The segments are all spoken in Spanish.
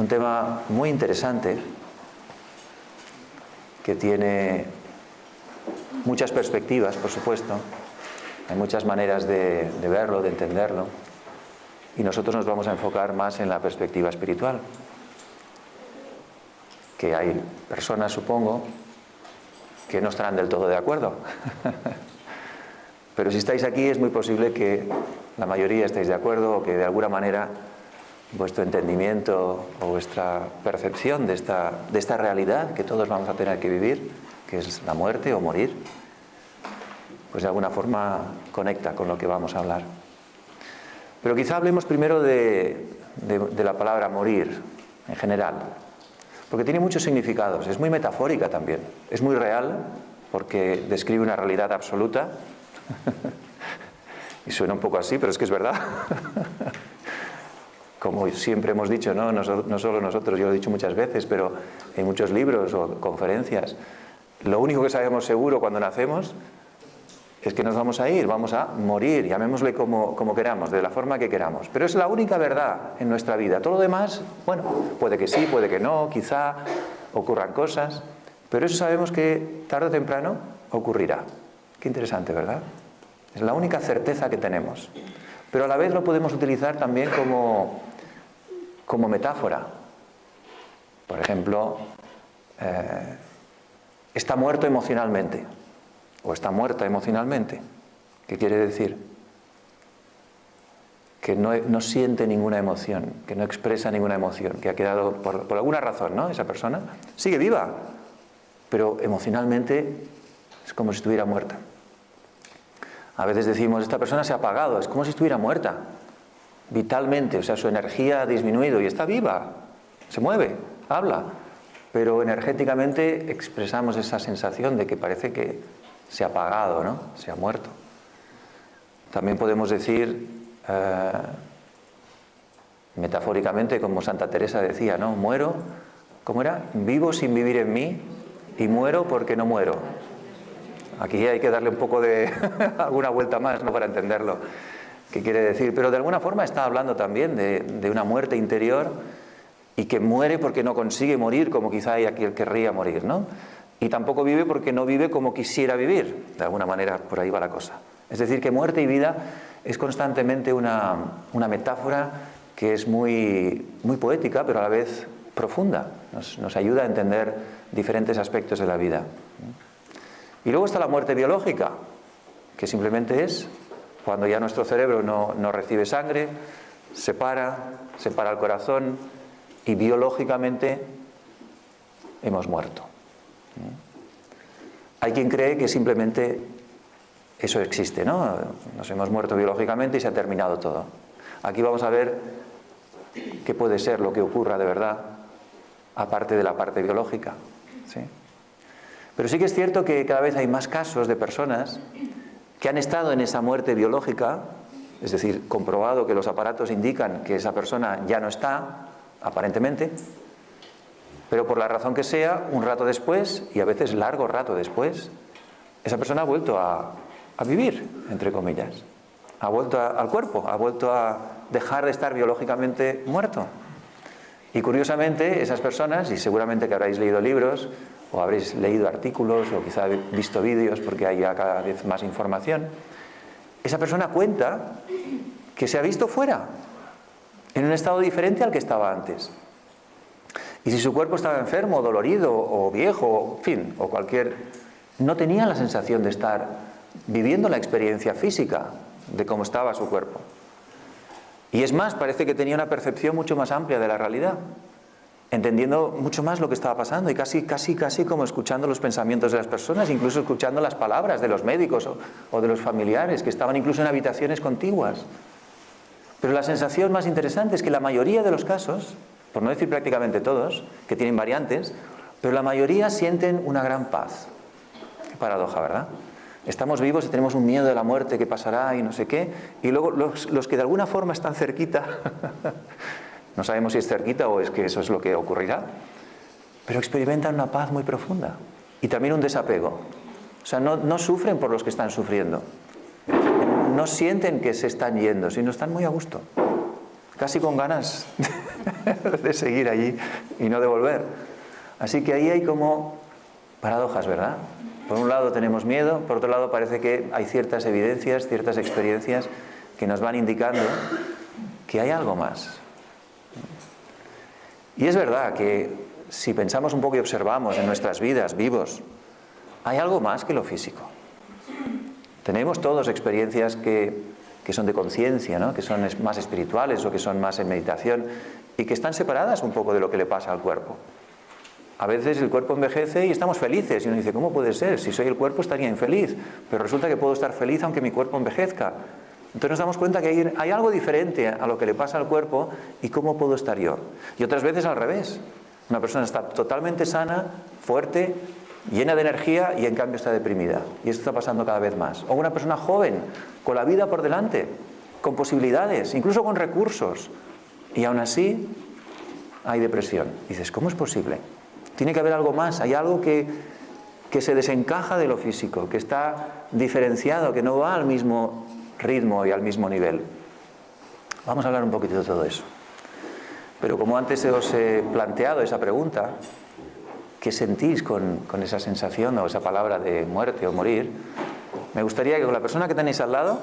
un tema muy interesante que tiene muchas perspectivas, por supuesto. Hay muchas maneras de verlo, de entenderlo. Y nosotros nos vamos a enfocar más en la perspectiva espiritual. Que hay personas, supongo, que no estarán del todo de acuerdo. Pero si estáis aquí es muy posible que la mayoría estéis de acuerdo o que de alguna manera vuestro entendimiento o vuestra percepción de esta realidad que todos vamos a tener que vivir, que es la muerte o morir, pues de alguna forma conecta con lo que vamos a hablar. Pero quizá hablemos primero de la palabra morir en general, porque tiene muchos significados. Es muy metafórica también, es muy real porque describe una realidad absoluta. Y suena un poco así, pero es que es verdad. Como siempre hemos dicho, no solo nosotros, yo lo he dicho muchas veces, pero en muchos libros o conferencias, lo único que sabemos seguro cuando nacemos es que nos vamos a ir, vamos a morir, llamémosle como queramos, de la forma que queramos. Pero es la única verdad en nuestra vida. Todo lo demás, bueno, puede que sí, puede que no, quizá ocurran cosas, pero eso sabemos que tarde o temprano ocurrirá. Qué interesante, ¿verdad? Es la única certeza que tenemos. Pero a la vez lo podemos utilizar también como metáfora. Por ejemplo, está muerto emocionalmente o está muerta emocionalmente. ¿Qué quiere decir? Que no siente ninguna emoción, que no expresa ninguna emoción, que ha quedado, por alguna razón, ¿no? Esa persona sigue viva, pero emocionalmente es como si estuviera muerta. A veces decimos, esta persona se ha apagado, es como si estuviera muerta, vitalmente, o sea, su energía ha disminuido y está viva, se mueve, habla, pero energéticamente expresamos esa sensación de que parece que se ha apagado, ¿no? Se ha muerto. También podemos decir, metafóricamente, como Santa Teresa decía, ¿no? Muero, ¿cómo era? Vivo sin vivir en mí y muero porque no muero. Aquí hay que darle un poco de alguna vuelta más, ¿no? Para entenderlo. ¿Qué quiere decir? Pero de alguna forma está hablando también de una muerte interior y que muere porque no consigue morir como quizá hay quien querría morir, ¿no? Y tampoco vive porque no vive como quisiera vivir. De alguna manera por ahí va la cosa. Es decir, que muerte y vida es constantemente una metáfora que es muy, muy poética, pero a la vez profunda. Nos ayuda a entender diferentes aspectos de la vida. Y luego está la muerte biológica, que simplemente es cuando ya nuestro cerebro no recibe sangre, se para el corazón y biológicamente hemos muerto. Hay quien cree que simplemente eso existe, ¿no? Nos hemos muerto biológicamente y se ha terminado todo. Aquí vamos a ver qué puede ser lo que ocurra de verdad, aparte de la parte biológica, ¿sí? Pero sí que es cierto que cada vez hay más casos de personas que han estado en esa muerte biológica, es decir, comprobado que los aparatos indican que esa persona ya no está, aparentemente, pero por la razón que sea, un rato después, y a veces largo rato después, esa persona ha vuelto a vivir, entre comillas. Ha vuelto al cuerpo, ha vuelto a dejar de estar biológicamente muerto. Y curiosamente, esas personas, y seguramente que habréis leído libros, o habréis leído artículos, o quizá visto vídeos, porque hay ya cada vez más información, esa persona cuenta que se ha visto fuera, en un estado diferente al que estaba antes. Y si su cuerpo estaba enfermo, dolorido, o viejo, en fin, o cualquier... no tenía la sensación de estar viviendo la experiencia física de cómo estaba su cuerpo. Y es más, parece que tenía una percepción mucho más amplia de la realidad, entendiendo mucho más lo que estaba pasando y casi como escuchando los pensamientos de las personas, incluso escuchando las palabras de los médicos o de los familiares que estaban incluso en habitaciones contiguas. Pero la sensación más interesante es que la mayoría de los casos, por no decir prácticamente todos, que tienen variantes, pero la mayoría sienten una gran paz. Qué paradoja, ¿verdad? Estamos vivos y tenemos un miedo de la muerte que pasará y no sé qué, y luego los que de alguna forma están cerquita, no sabemos si es cerquita o es que eso es lo que ocurrirá, pero experimentan una paz muy profunda y también un desapego. O sea, no sufren por los que están sufriendo, no sienten que se están yendo, sino están muy a gusto, casi con ganas de seguir allí y no de volver. Así que ahí hay como paradojas, ¿verdad? Por un lado tenemos miedo, por otro lado parece que hay ciertas evidencias, ciertas experiencias que nos van indicando que hay algo más. Y es verdad que si pensamos un poco y observamos en nuestras vidas, vivos, hay algo más que lo físico. Tenemos todos experiencias que son de conciencia, ¿no? Que son más espirituales o que son más en meditación y que están separadas un poco de lo que le pasa al cuerpo. A veces el cuerpo envejece y estamos felices y uno dice, ¿cómo puede ser? Si soy el cuerpo estaría infeliz, pero resulta que puedo estar feliz aunque mi cuerpo envejezca. Entonces nos damos cuenta que hay algo diferente a lo que le pasa al cuerpo y cómo puedo estar yo. Y otras veces al revés. Una persona está totalmente sana, fuerte, llena de energía y en cambio está deprimida. Y esto está pasando cada vez más. O una persona joven, con la vida por delante, con posibilidades, incluso con recursos. Y aún así hay depresión. Y dices, ¿cómo es posible? Tiene que haber algo más. Hay algo que se desencaja de lo físico, que está diferenciado, que no va al mismo ritmo y al mismo nivel. Vamos a hablar un poquito de todo eso. Pero como antes os he planteado esa pregunta, ¿qué sentís con esa sensación o esa palabra de muerte o morir? Me gustaría que con la persona que tenéis al lado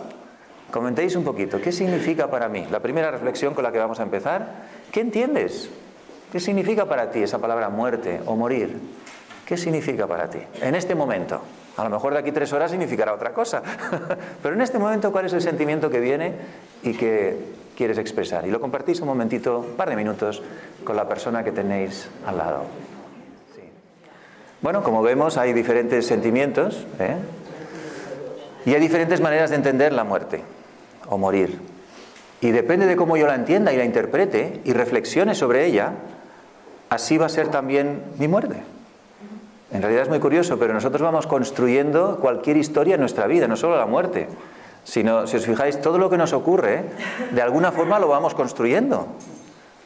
comentéis un poquito, ¿qué significa para mí? La primera reflexión con la que vamos a empezar, ¿qué entiendes? ¿Qué significa para ti esa palabra muerte o morir? ¿Qué significa para ti en este momento? A lo mejor de aquí 3 horas significará otra cosa, pero en este momento, ¿cuál es el sentimiento que viene y que quieres expresar? Y lo compartís un momentito, un par de minutos, con la persona que tenéis al lado. Sí. Bueno, como vemos, hay diferentes sentimientos, y hay diferentes maneras de entender la muerte o morir. Y depende de cómo yo la entienda y la interprete y reflexione sobre ella, así va a ser también mi muerte. En realidad es muy curioso, pero nosotros vamos construyendo cualquier historia en nuestra vida, no solo la muerte, sino, si os fijáis, todo lo que nos ocurre, de alguna forma lo vamos construyendo.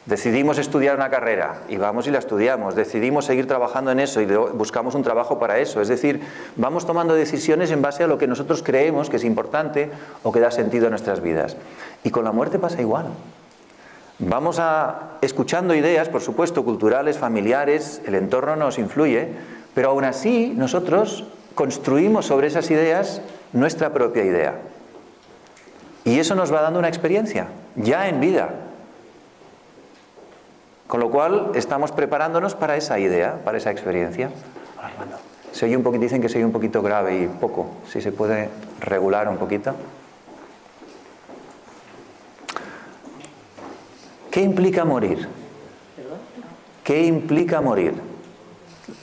Decidimos estudiar una carrera y vamos y la estudiamos, decidimos seguir trabajando en eso y buscamos un trabajo para eso. Es decir, vamos tomando decisiones en base a lo que nosotros creemos que es importante o que da sentido a nuestras vidas. Y con la muerte pasa igual. Vamos escuchando ideas, por supuesto, culturales, familiares, el entorno nos influye, pero aún así nosotros construimos sobre esas ideas nuestra propia idea. Y eso nos va dando una experiencia, ya en vida. Con lo cual estamos preparándonos para esa idea, para esa experiencia. Se oye un poquito, dicen que se oye un poquito grave y poco. Si se puede regular un poquito. ¿Qué implica morir? ¿Qué implica morir?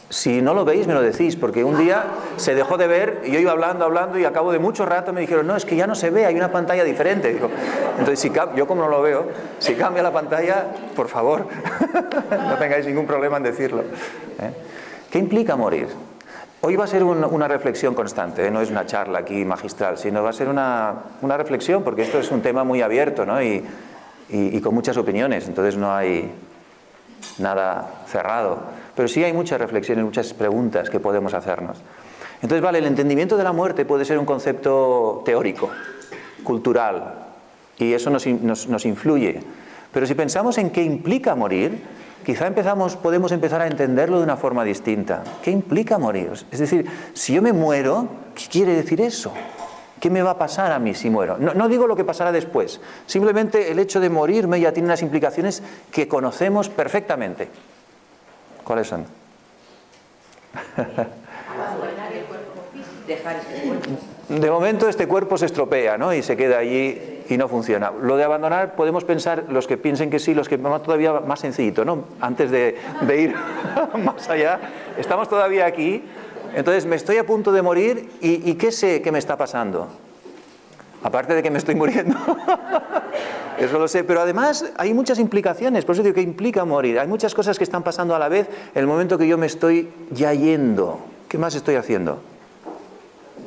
Si no lo veis, me lo decís, porque un día se dejó de ver y yo iba hablando y a cabo de mucho rato me dijeron, no, es que ya no se ve, hay una pantalla diferente. Digo, entonces, yo como no lo veo, si cambia la pantalla, por favor, no tengáis ningún problema en decirlo. ¿Qué implica morir? Hoy va a ser una reflexión constante, no es una charla aquí magistral, sino va a ser una reflexión, porque esto es un tema muy abierto, ¿no? y con muchas opiniones, entonces no hay nada cerrado. Pero sí hay muchas reflexiones, muchas preguntas que podemos hacernos. Entonces, vale, el entendimiento de la muerte puede ser un concepto teórico, cultural, y eso nos influye. Pero si pensamos en qué implica morir, quizá podemos empezar a entenderlo de una forma distinta. ¿Qué implica morir? Es decir, si yo me muero, ¿qué quiere decir eso? ¿Qué me va a pasar a mí si muero? No digo lo que pasará después. Simplemente el hecho de morirme ya tiene unas implicaciones que conocemos perfectamente. ¿Cuáles son? Abandonar el cuerpo físico, dejar este cuerpo. De momento este cuerpo se estropea, ¿no? Y se queda allí y no funciona. Lo de abandonar podemos pensar, los que piensen que sí, los que vamos todavía más sencillito, ¿no? Antes de ir más allá, estamos todavía aquí, entonces me estoy a punto de morir y ¿qué sé que me está pasando? Aparte de que me estoy muriendo. Eso lo sé, pero además hay muchas implicaciones, por eso digo que implica morir. Hay muchas cosas que están pasando a la vez en el momento que yo me estoy ya yendo. ¿Qué más estoy haciendo?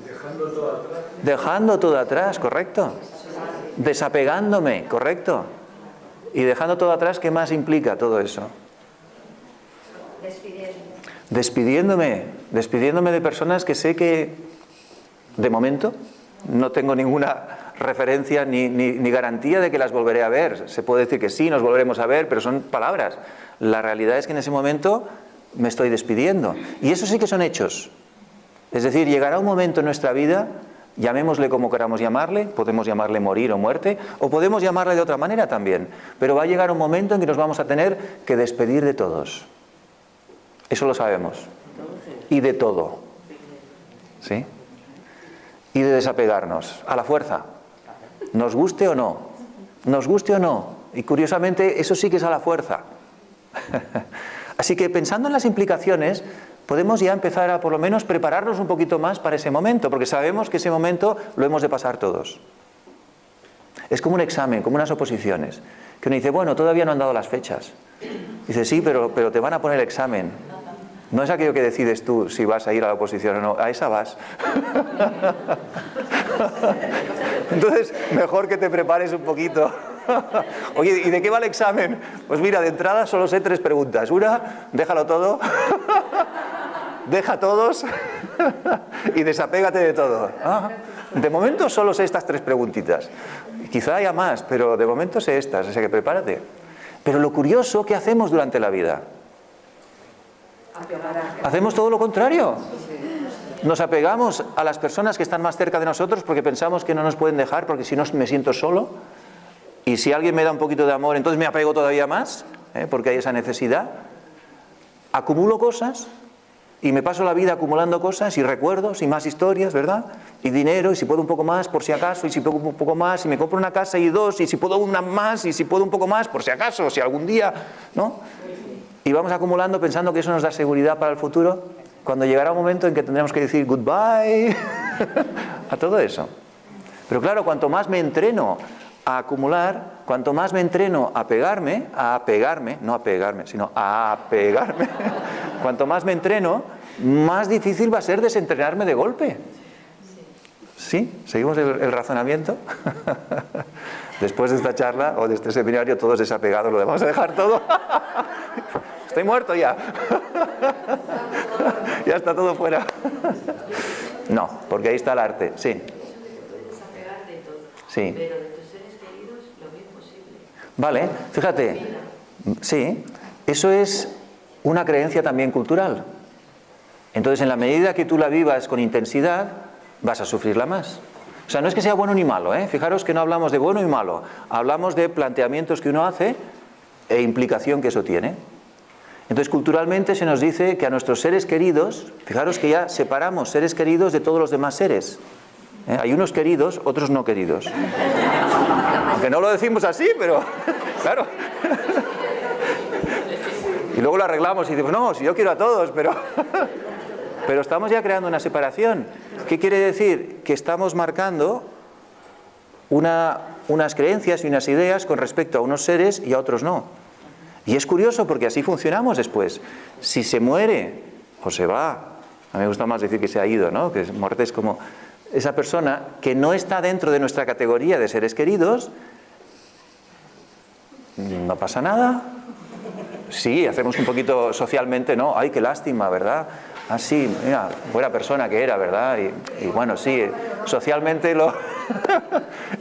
Dejando todo atrás. Dejando todo atrás, correcto. Desapegándome, correcto. Y dejando todo atrás, ¿qué más implica todo eso? Despidiéndome de personas que sé que, de momento, no tengo ninguna referencia ni garantía de que las volveré a ver. Se puede decir que sí, nos volveremos a ver, pero son palabras. La realidad es que en ese momento me estoy despidiendo. Y eso sí que son hechos. Es decir, llegará un momento en nuestra vida, llamémosle como queramos llamarle, podemos llamarle morir o muerte, o podemos llamarle de otra manera también, pero va a llegar un momento en que nos vamos a tener que despedir de todos. Eso lo sabemos. Y de todo. ¿Sí? Y de desapegarnos, a la fuerza. Nos guste o no. Nos guste o no. Y curiosamente, eso sí que es a la fuerza. Así que pensando en las implicaciones, podemos ya empezar a por lo menos prepararnos un poquito más para ese momento, porque sabemos que ese momento lo hemos de pasar todos. Es como un examen, como unas oposiciones, que uno dice, bueno, todavía no han dado las fechas. Dice, sí, pero te van a poner el examen. No es aquello que decides tú si vas a ir a la oposición o no, a esa vas. Entonces, mejor que te prepares un poquito. Oye, ¿y de qué va el examen? Pues mira, de entrada solo sé 3 preguntas. Una, déjalo todo. Deja a todos y desapégate de todo. De momento solo sé estas 3 preguntitas. Quizá haya más, pero de momento sé estas, o sea que prepárate. Pero lo curioso, ¿qué hacemos durante la vida? Hacemos todo lo contrario. Nos apegamos a las personas que están más cerca de nosotros porque pensamos que no nos pueden dejar, porque si no me siento solo. Y si alguien me da un poquito de amor, entonces me apego todavía más, porque hay esa necesidad. Acumulo cosas y me paso la vida acumulando cosas y recuerdos y más historias, ¿verdad? Y dinero, y si puedo un poco más, por si acaso, y si puedo un poco más, y me compro una casa y 2, y si puedo una más, y si puedo un poco más, por si acaso, si algún día, ¿no? Y vamos acumulando pensando que eso nos da seguridad para el futuro, cuando llegará un momento en que tendremos que decir goodbye a todo eso. Pero claro, cuanto más me entreno a acumular, cuanto más me entreno a apegarme, no a pegarme, sino a apegarme, cuanto más me entreno, más difícil va a ser desentrenarme de golpe. ¿Sí? ¿Seguimos el razonamiento? Después de esta charla o de este seminario, todos desapegados, lo vamos a dejar todo. Estoy muerto ya. Ya está todo fuera. No, porque ahí está el arte, sí. Desapegar de todo. Sí. Pero de tus seres queridos, lo mismo posible. Vale, fíjate. Sí, eso es una creencia también cultural. Entonces, en la medida que tú la vivas con intensidad, vas a sufrirla más. O sea, no es que sea bueno ni malo, ¿eh? Fijaros que no hablamos de bueno y malo. Hablamos de planteamientos que uno hace e implicación que eso tiene. Entonces, culturalmente se nos dice que a nuestros seres queridos, fijaros que ya separamos seres queridos de todos los demás seres. Hay unos queridos, otros no queridos. Aunque no lo decimos así, pero claro. Y luego lo arreglamos y decimos, no, si yo quiero a todos, pero estamos ya creando una separación. ¿Qué quiere decir? Que estamos marcando unas creencias y unas ideas con respecto a unos seres y a otros no. Y es curioso porque así funcionamos después. Si se muere o se va, a mí me gusta más decir que se ha ido, ¿no? Que muerte es como esa persona que no está dentro de nuestra categoría de seres queridos, no pasa nada. Sí, hacemos un poquito socialmente, ¿no? Ay, qué lástima, ¿verdad? Ah, sí, mira, buena persona que era, ¿verdad? Y bueno, sí, socialmente lo...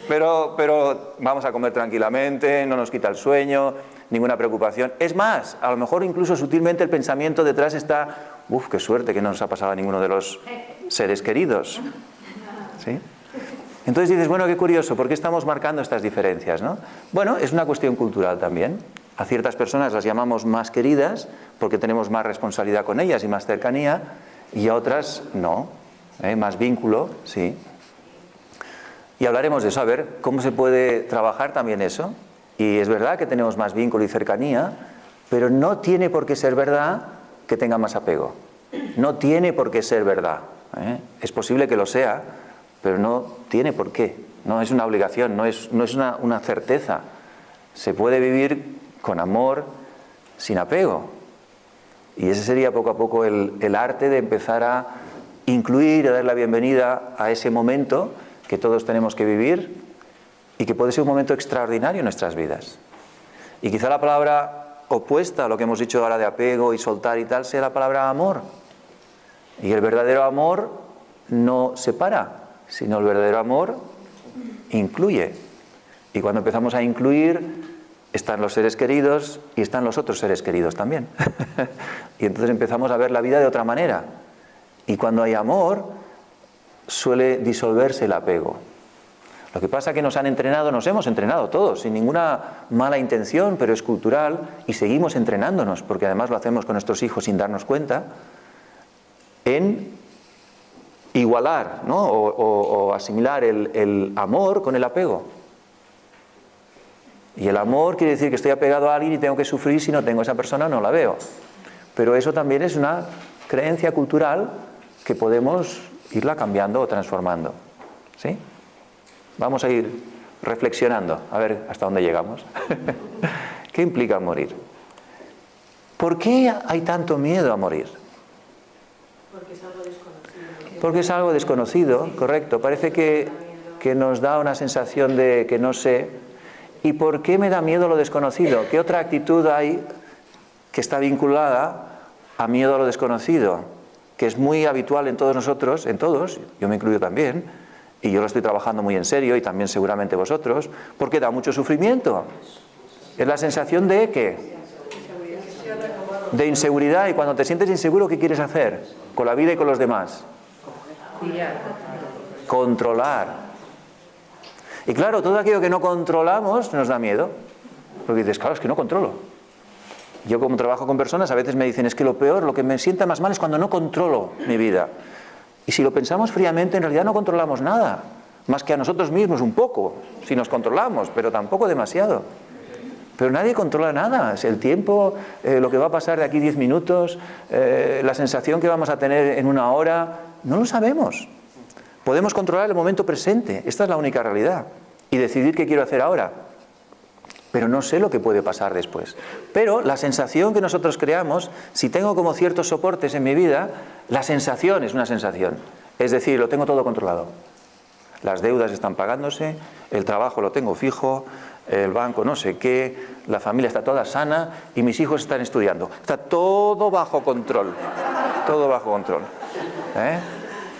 pero vamos a comer tranquilamente, no nos quita el sueño, ninguna preocupación. Es más, a lo mejor incluso sutilmente el pensamiento detrás está, ¡uf, qué suerte que no nos ha pasado a ninguno de los seres queridos! ¿Sí? Entonces dices, bueno, qué curioso, ¿por qué estamos marcando estas diferencias, no? Bueno, es una cuestión cultural también. A ciertas personas las llamamos más queridas porque tenemos más responsabilidad con ellas y más cercanía, y a otras no, más vínculo, sí. Y hablaremos de eso, a ver cómo se puede trabajar también eso. Y es verdad que tenemos más vínculo y cercanía, pero no tiene por qué ser verdad que tenga más apego. No tiene por qué ser verdad. Es posible que lo sea, pero no tiene por qué. No es una obligación, no es una certeza. Se puede vivir con amor, sin apego. Y ese sería poco a poco el arte de empezar a incluir, a dar la bienvenida a ese momento que todos tenemos que vivir y que puede ser un momento extraordinario en nuestras vidas. Y quizá la palabra opuesta a lo que hemos dicho ahora de apego y soltar y tal sea la palabra amor. Y el verdadero amor no separa, sino el verdadero amor incluye. Y cuando empezamos a incluir, están los seres queridos y están los otros seres queridos también. Y entonces empezamos a ver la vida de otra manera. Y cuando hay amor, suele disolverse el apego. Lo que pasa es que nos hemos entrenado todos, sin ninguna mala intención, pero es cultural, y seguimos entrenándonos, porque además lo hacemos con nuestros hijos sin darnos cuenta, en igualar, ¿no? o asimilar el amor con el apego. Y el amor quiere decir que estoy apegado a alguien y tengo que sufrir si no tengo a esa persona, no la veo. Pero eso también es una creencia cultural que podemos irla cambiando o transformando. ¿Sí? Vamos a ir reflexionando, a ver hasta dónde llegamos. ¿Qué implica morir? ¿Por qué hay tanto miedo a morir? Porque es algo desconocido. Porque es algo desconocido, correcto. Parece que nos da una sensación de que no sé. ¿Y por qué me da miedo lo desconocido? ¿Qué otra actitud hay que está vinculada a miedo a lo desconocido? Que es muy habitual en todos nosotros, en todos, yo me incluyo también, y yo lo estoy trabajando muy en serio, y también seguramente vosotros, porque da mucho sufrimiento. Es la sensación de ¿qué? De inseguridad. Y cuando te sientes inseguro, ¿qué quieres hacer? Con la vida y con los demás. Controlar. Y claro, todo aquello que no controlamos nos da miedo. Porque dices, claro, es que no controlo. Yo como trabajo con personas, a veces me dicen, es que lo peor, lo que me sienta más mal es cuando no controlo mi vida. Y si lo pensamos fríamente, en realidad no controlamos nada. Más que a nosotros mismos un poco, si nos controlamos, pero tampoco demasiado. Pero nadie controla nada. Es el tiempo, lo que va a pasar de aquí 10 minutos, la sensación que vamos a tener en una hora, no lo sabemos. Podemos controlar el momento presente, esta es la única realidad, y decidir qué quiero hacer ahora. Pero no sé lo que puede pasar después. Pero la sensación que nosotros creamos, si tengo como ciertos soportes en mi vida, la sensación es una sensación. Es decir, lo tengo todo controlado. Las deudas están pagándose, el trabajo lo tengo fijo, el banco no sé qué, la familia está toda sana y mis hijos están estudiando. Está todo bajo control. Todo bajo control.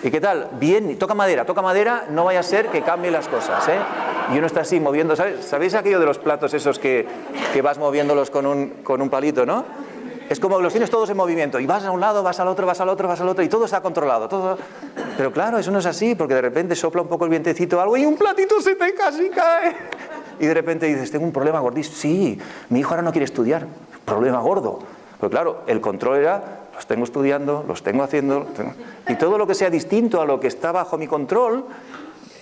¿Y qué tal? Bien, toca madera, no vaya a ser que cambien las cosas, ¿eh? Y uno está así moviendo, ¿sabéis aquello de los platos esos que vas moviéndolos con un palito, ¿no? Es como que los tienes todos en movimiento, y vas a un lado, vas al otro, vas al otro, vas al otro, y todo está controlado, todo. Pero claro, eso no es así, porque de repente sopla un poco el vientecito o algo, y un platito se te casi cae. Y de repente dices, tengo un problema gordísimo. Sí, mi hijo ahora no quiere estudiar, problema gordo. Pero claro, el control era, los tengo estudiando, los tengo haciendo, y todo lo que sea distinto a lo que está bajo mi control,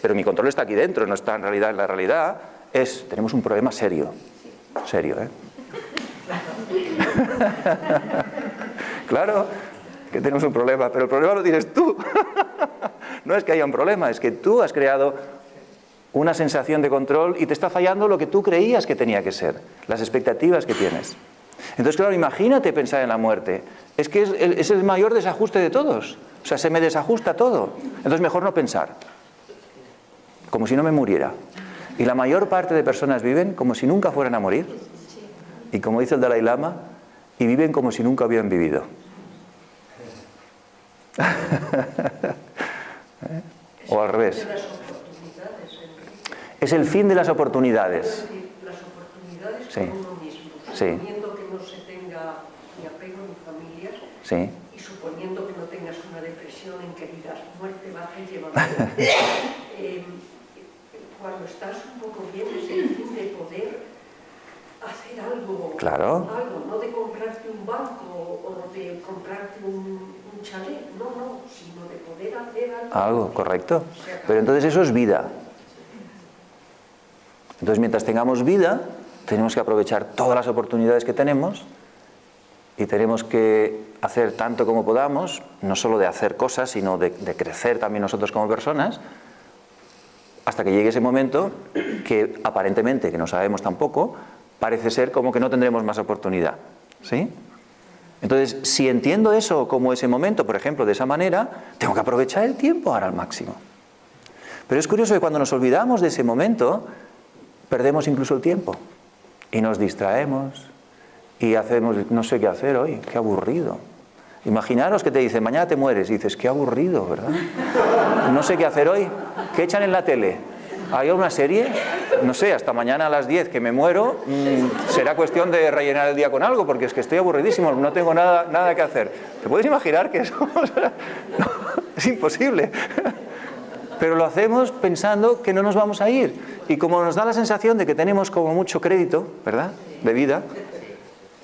pero mi control está aquí dentro, no está en realidad en la realidad, tenemos un problema serio, ¿eh? Claro que tenemos un problema, pero el problema lo tienes tú. No es que haya un problema, es que tú has creado una sensación de control y te está fallando lo que tú creías que tenía que ser, las expectativas que tienes. Entonces, claro, imagínate pensar en la muerte. Es que es el mayor desajuste de todos. O sea, se me desajusta todo. Entonces, mejor no pensar. Como si no me muriera. Y la mayor parte de personas viven como si nunca fueran a morir. Y como dice el Dalai Lama, y viven como si nunca hubieran vivido. O al revés. Es el fin de las oportunidades. Las oportunidades Sí. con uno mismo, Sí. suponiendo que no se tenga ni apego ni familias, Sí. y suponiendo que no tengas una depresión en que digas muerte baja y llévame. Cuando estás un poco bien es el fin de poder hacer algo, Claro. algo, no de comprarte un banco o de comprarte un chalet, no, sino de poder hacer algo. Algo, correcto. Pero entonces eso es vida. Entonces, mientras tengamos vida, tenemos que aprovechar todas las oportunidades que tenemos y tenemos que hacer tanto como podamos, no solo de hacer cosas, sino de crecer también nosotros como personas, hasta que llegue ese momento que aparentemente, que no sabemos tampoco, parece ser como que no tendremos más oportunidad. ¿Sí? Entonces, si entiendo eso como ese momento, por ejemplo, de esa manera, tengo que aprovechar el tiempo ahora al máximo. Pero es curioso que cuando nos olvidamos de ese momento, perdemos incluso el tiempo y nos distraemos y hacemos, no sé qué hacer hoy, qué aburrido. Imaginaros que te dicen, mañana te mueres, y dices, qué aburrido, ¿verdad? No sé qué hacer hoy, ¿qué echan en la tele? ¿Hay una serie? No sé, hasta mañana a las 10 que me muero, será cuestión de rellenar el día con algo, porque es que estoy aburridísimo, no tengo nada que hacer. ¿Te puedes imaginar que eso? No, es imposible. Pero lo hacemos pensando que no nos vamos a ir. Y como nos da la sensación de que tenemos como mucho crédito, ¿verdad?, de vida,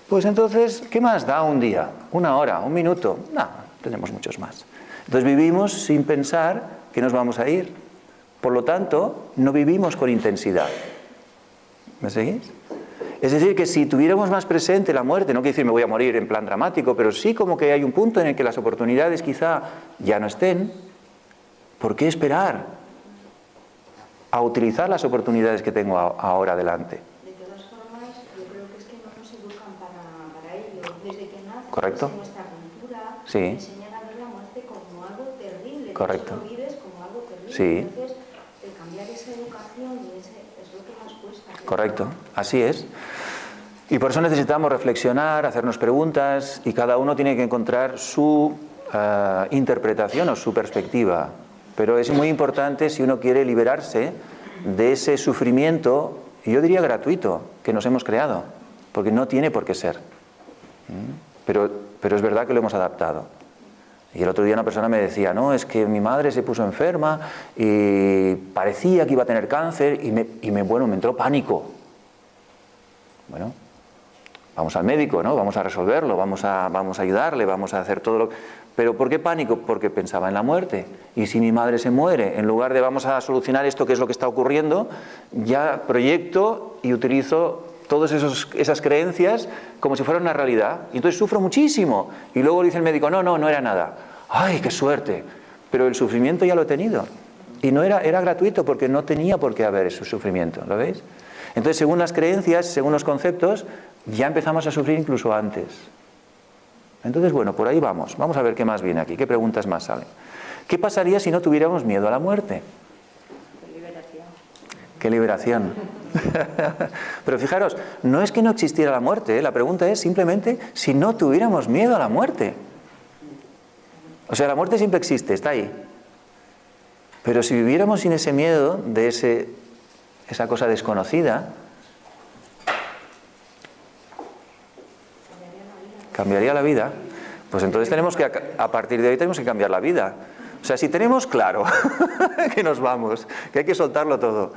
pues entonces, ¿qué más da un día? ¿Una hora? ¿Un minuto? No, tenemos muchos más. Entonces vivimos sin pensar que nos vamos a ir. Por lo tanto, no vivimos con intensidad. ¿Me seguís? Es decir, que si tuviéramos más presente la muerte, no quiero decir me voy a morir en plan dramático, pero sí como que hay un punto en el que las oportunidades quizá ya no estén, ¿por qué esperar a utilizar las oportunidades que tengo ahora delante? De todas formas, yo creo que es que no nos educan para ello. Desde que naces Correcto. en nuestra cultura, Sí. enseñan a ver la muerte como algo terrible. Correcto. Tú lo vives como algo terrible. Sí. Entonces, el cambiar esa educación es lo que más cuesta. Correcto, así es. Y por eso necesitamos reflexionar, hacernos preguntas, y cada uno tiene que encontrar su interpretación o su perspectiva. Pero es muy importante si uno quiere liberarse de ese sufrimiento, yo diría gratuito, que nos hemos creado, porque no tiene por qué ser. Pero es verdad que lo hemos adaptado. Y el otro día una persona me decía, no, es que mi madre se puso enferma y parecía que iba a tener cáncer y me entró pánico. Bueno, vamos al médico, ¿no? Vamos a resolverlo, vamos a ayudarle, vamos a hacer todo lo... ¿Pero por qué pánico? Porque pensaba en la muerte. Y si mi madre se muere, en lugar de vamos a solucionar esto que es lo que está ocurriendo, ya proyecto y utilizo todas esas creencias como si fueran una realidad. Y entonces sufro muchísimo. Y luego dice el médico, no era nada. ¡Ay, qué suerte! Pero el sufrimiento ya lo he tenido. Y no era gratuito porque no tenía por qué haber ese sufrimiento. ¿Lo veis? Entonces, según las creencias, según los conceptos, ya empezamos a sufrir incluso antes. Entonces, bueno, por ahí vamos. Vamos a ver qué más viene aquí, qué preguntas más salen. ¿Qué pasaría si no tuviéramos miedo a la muerte? Liberación. ¡Qué liberación! Pero fijaros, no es que no existiera la muerte, ¿eh? La pregunta es simplemente si no tuviéramos miedo a la muerte. O sea, la muerte siempre existe, está ahí. Pero si viviéramos sin ese miedo de esa cosa desconocida, ¿cambiaría la vida? Pues entonces tenemos que, a partir de hoy tenemos que cambiar la vida. O sea, si tenemos claro que nos vamos, que hay que soltarlo todo,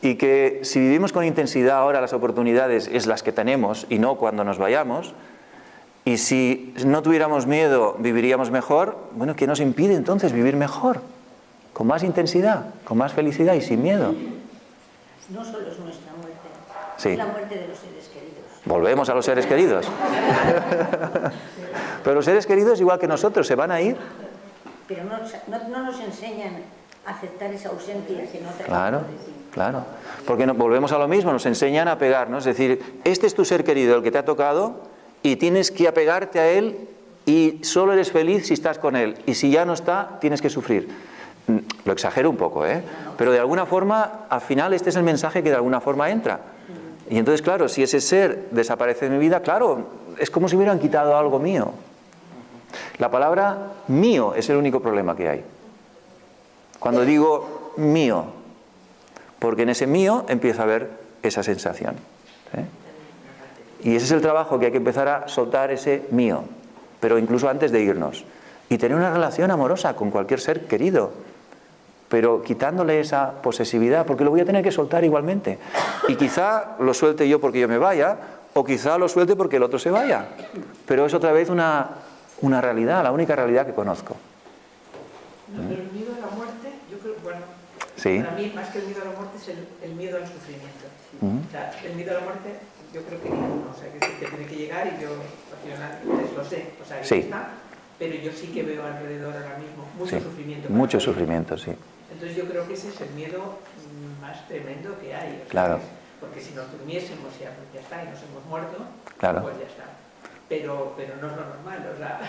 y que si vivimos con intensidad ahora las oportunidades es las que tenemos y no cuando nos vayamos, y si no tuviéramos miedo viviríamos mejor, bueno, ¿qué nos impide entonces vivir mejor? Con más intensidad, con más felicidad y sin miedo. No solo es nuestra muerte, Sí. es la muerte de los seres queridos. Volvemos a los seres queridos. Pero los seres queridos, igual que nosotros, se van a ir. Pero no nos enseñan a aceptar esa ausencia que no Claro, claro. Porque volvemos a lo mismo, nos enseñan a apegarnos. Es decir, este es tu ser querido, el que te ha tocado, y tienes que apegarte a él y solo eres feliz si estás con él. Y si ya no está, tienes que sufrir. Lo exagero un poco, ¿eh? Pero de alguna forma, al final, este es el mensaje que de alguna forma entra. Y entonces, claro, si ese ser desaparece de mi vida, claro, es como si hubieran quitado algo mío. La palabra mío es el único problema que hay. Cuando digo mío, porque en ese mío empieza a haber esa sensación. Y ese es el trabajo que hay que empezar a soltar, ese mío, pero incluso antes de irnos. Y tener una relación amorosa con cualquier ser querido, pero quitándole esa posesividad, porque lo voy a tener que soltar igualmente. Y quizá lo suelte yo porque yo me vaya, o quizá lo suelte porque el otro se vaya. Pero es otra vez una realidad, la única realidad que conozco. No, pero el miedo a la muerte, yo creo, bueno, Sí. para mí más que el miedo a la muerte es el miedo al sufrimiento. O sea, el miedo a la muerte yo creo que ninguno, o sea, que tiene que llegar y yo racionalmente lo sé, o sea, que Sí. está, pero yo sí que veo alrededor ahora mismo mucho Sí. sufrimiento. Mucho sufrimiento, sí. Entonces yo creo que ese es el miedo más tremendo que hay. O sea, Claro. porque si nos durmiésemos ya está y nos hemos muerto, Claro. pues ya está. Pero no es lo normal, o sea,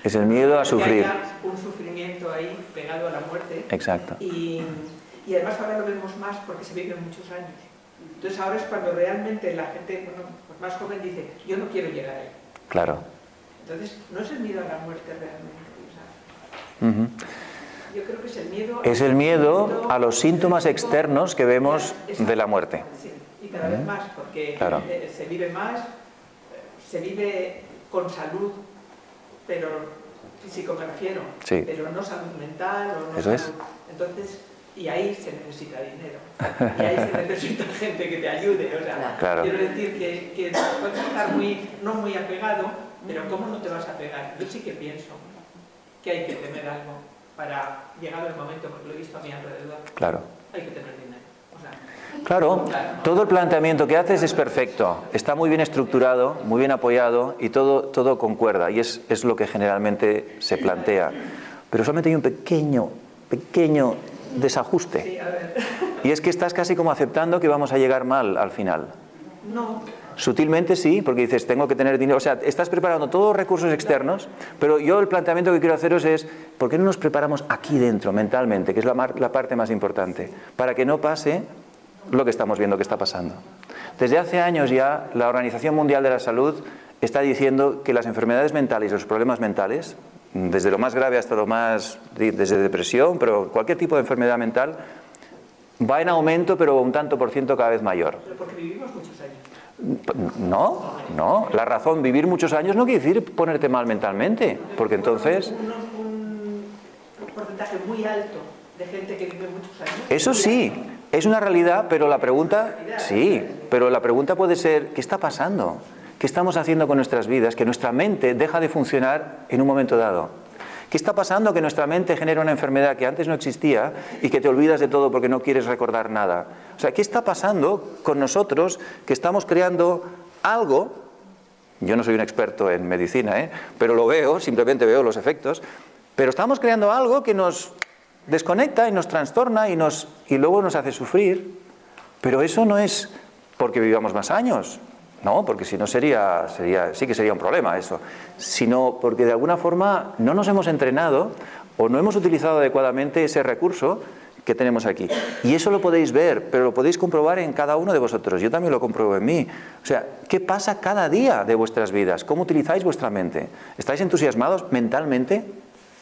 Es el miedo a que sufrir. haya un sufrimiento ahí pegado a la muerte. Exacto. Y además ahora lo vemos más porque se viven muchos años. Entonces ahora es cuando realmente la gente pues más joven dice, yo no quiero llegar ahí. Claro. Entonces no es el miedo a la muerte realmente. O sea, Ujú. Yo creo que es el miedo. Es el miedo a los síntomas externos que vemos de la muerte. Sí, y cada vez más, porque Claro. se vive más, se vive con salud, pero físico me refiero, Sí. pero no salud mental o no Eso es. salud. Entonces, y ahí se necesita dinero, y ahí se necesita gente que te ayude. O sea, Claro. quiero decir que puedes estar no muy apegado, pero ¿cómo no te vas a pegar? Yo sí que pienso que hay que tener algo para, llegado el momento, porque lo he visto a mi alrededor, Claro. hay que tener dinero. O sea, Claro, todo el planteamiento que haces es perfecto, está muy bien estructurado, muy bien apoyado y todo concuerda y es lo que generalmente se plantea. Pero solamente hay un pequeño desajuste sí, a ver. y es que estás casi como aceptando que vamos a llegar mal al final. No, Sutilmente sí, porque dices, tengo que tener dinero, o sea, estás preparando todos los recursos externos, pero yo el planteamiento que quiero haceros es, ¿por qué no nos preparamos aquí dentro, mentalmente, que es la parte más importante, para que no pase lo que estamos viendo que está pasando? Desde hace años ya, la Organización Mundial de la Salud está diciendo que las enfermedades mentales y los problemas mentales, desde lo más grave hasta lo más, desde depresión, pero cualquier tipo de enfermedad mental, va en aumento, pero un tanto por ciento cada vez mayor. pero porque vivimos muchos años. No, la razón, vivir muchos años no quiere decir ponerte mal mentalmente, porque entonces... Un porcentaje muy alto de gente que vive muchos años. Eso sí, es una realidad, pero la pregunta... Sí, pero la pregunta puede ser, ¿qué está pasando? ¿Qué estamos haciendo con nuestras vidas? Que nuestra mente deja de funcionar en un momento dado. ¿Qué está pasando? Que nuestra mente genera una enfermedad que antes no existía y que te olvidas de todo porque no quieres recordar nada. O sea, ¿qué está pasando con nosotros que estamos creando algo? Yo no soy un experto en medicina, pero lo veo, simplemente veo los efectos. Pero estamos creando algo que nos desconecta y nos trastorna y luego nos hace sufrir. Pero eso no es porque vivamos más años. No, porque si no sí que sería un problema eso, sino porque de alguna forma no nos hemos entrenado o no hemos utilizado adecuadamente ese recurso que tenemos aquí. Y eso lo podéis ver, pero lo podéis comprobar en cada uno de vosotros. Yo también lo compruebo en mí. O sea, ¿qué pasa cada día de vuestras vidas? ¿Cómo utilizáis vuestra mente? ¿Estáis entusiasmados mentalmente?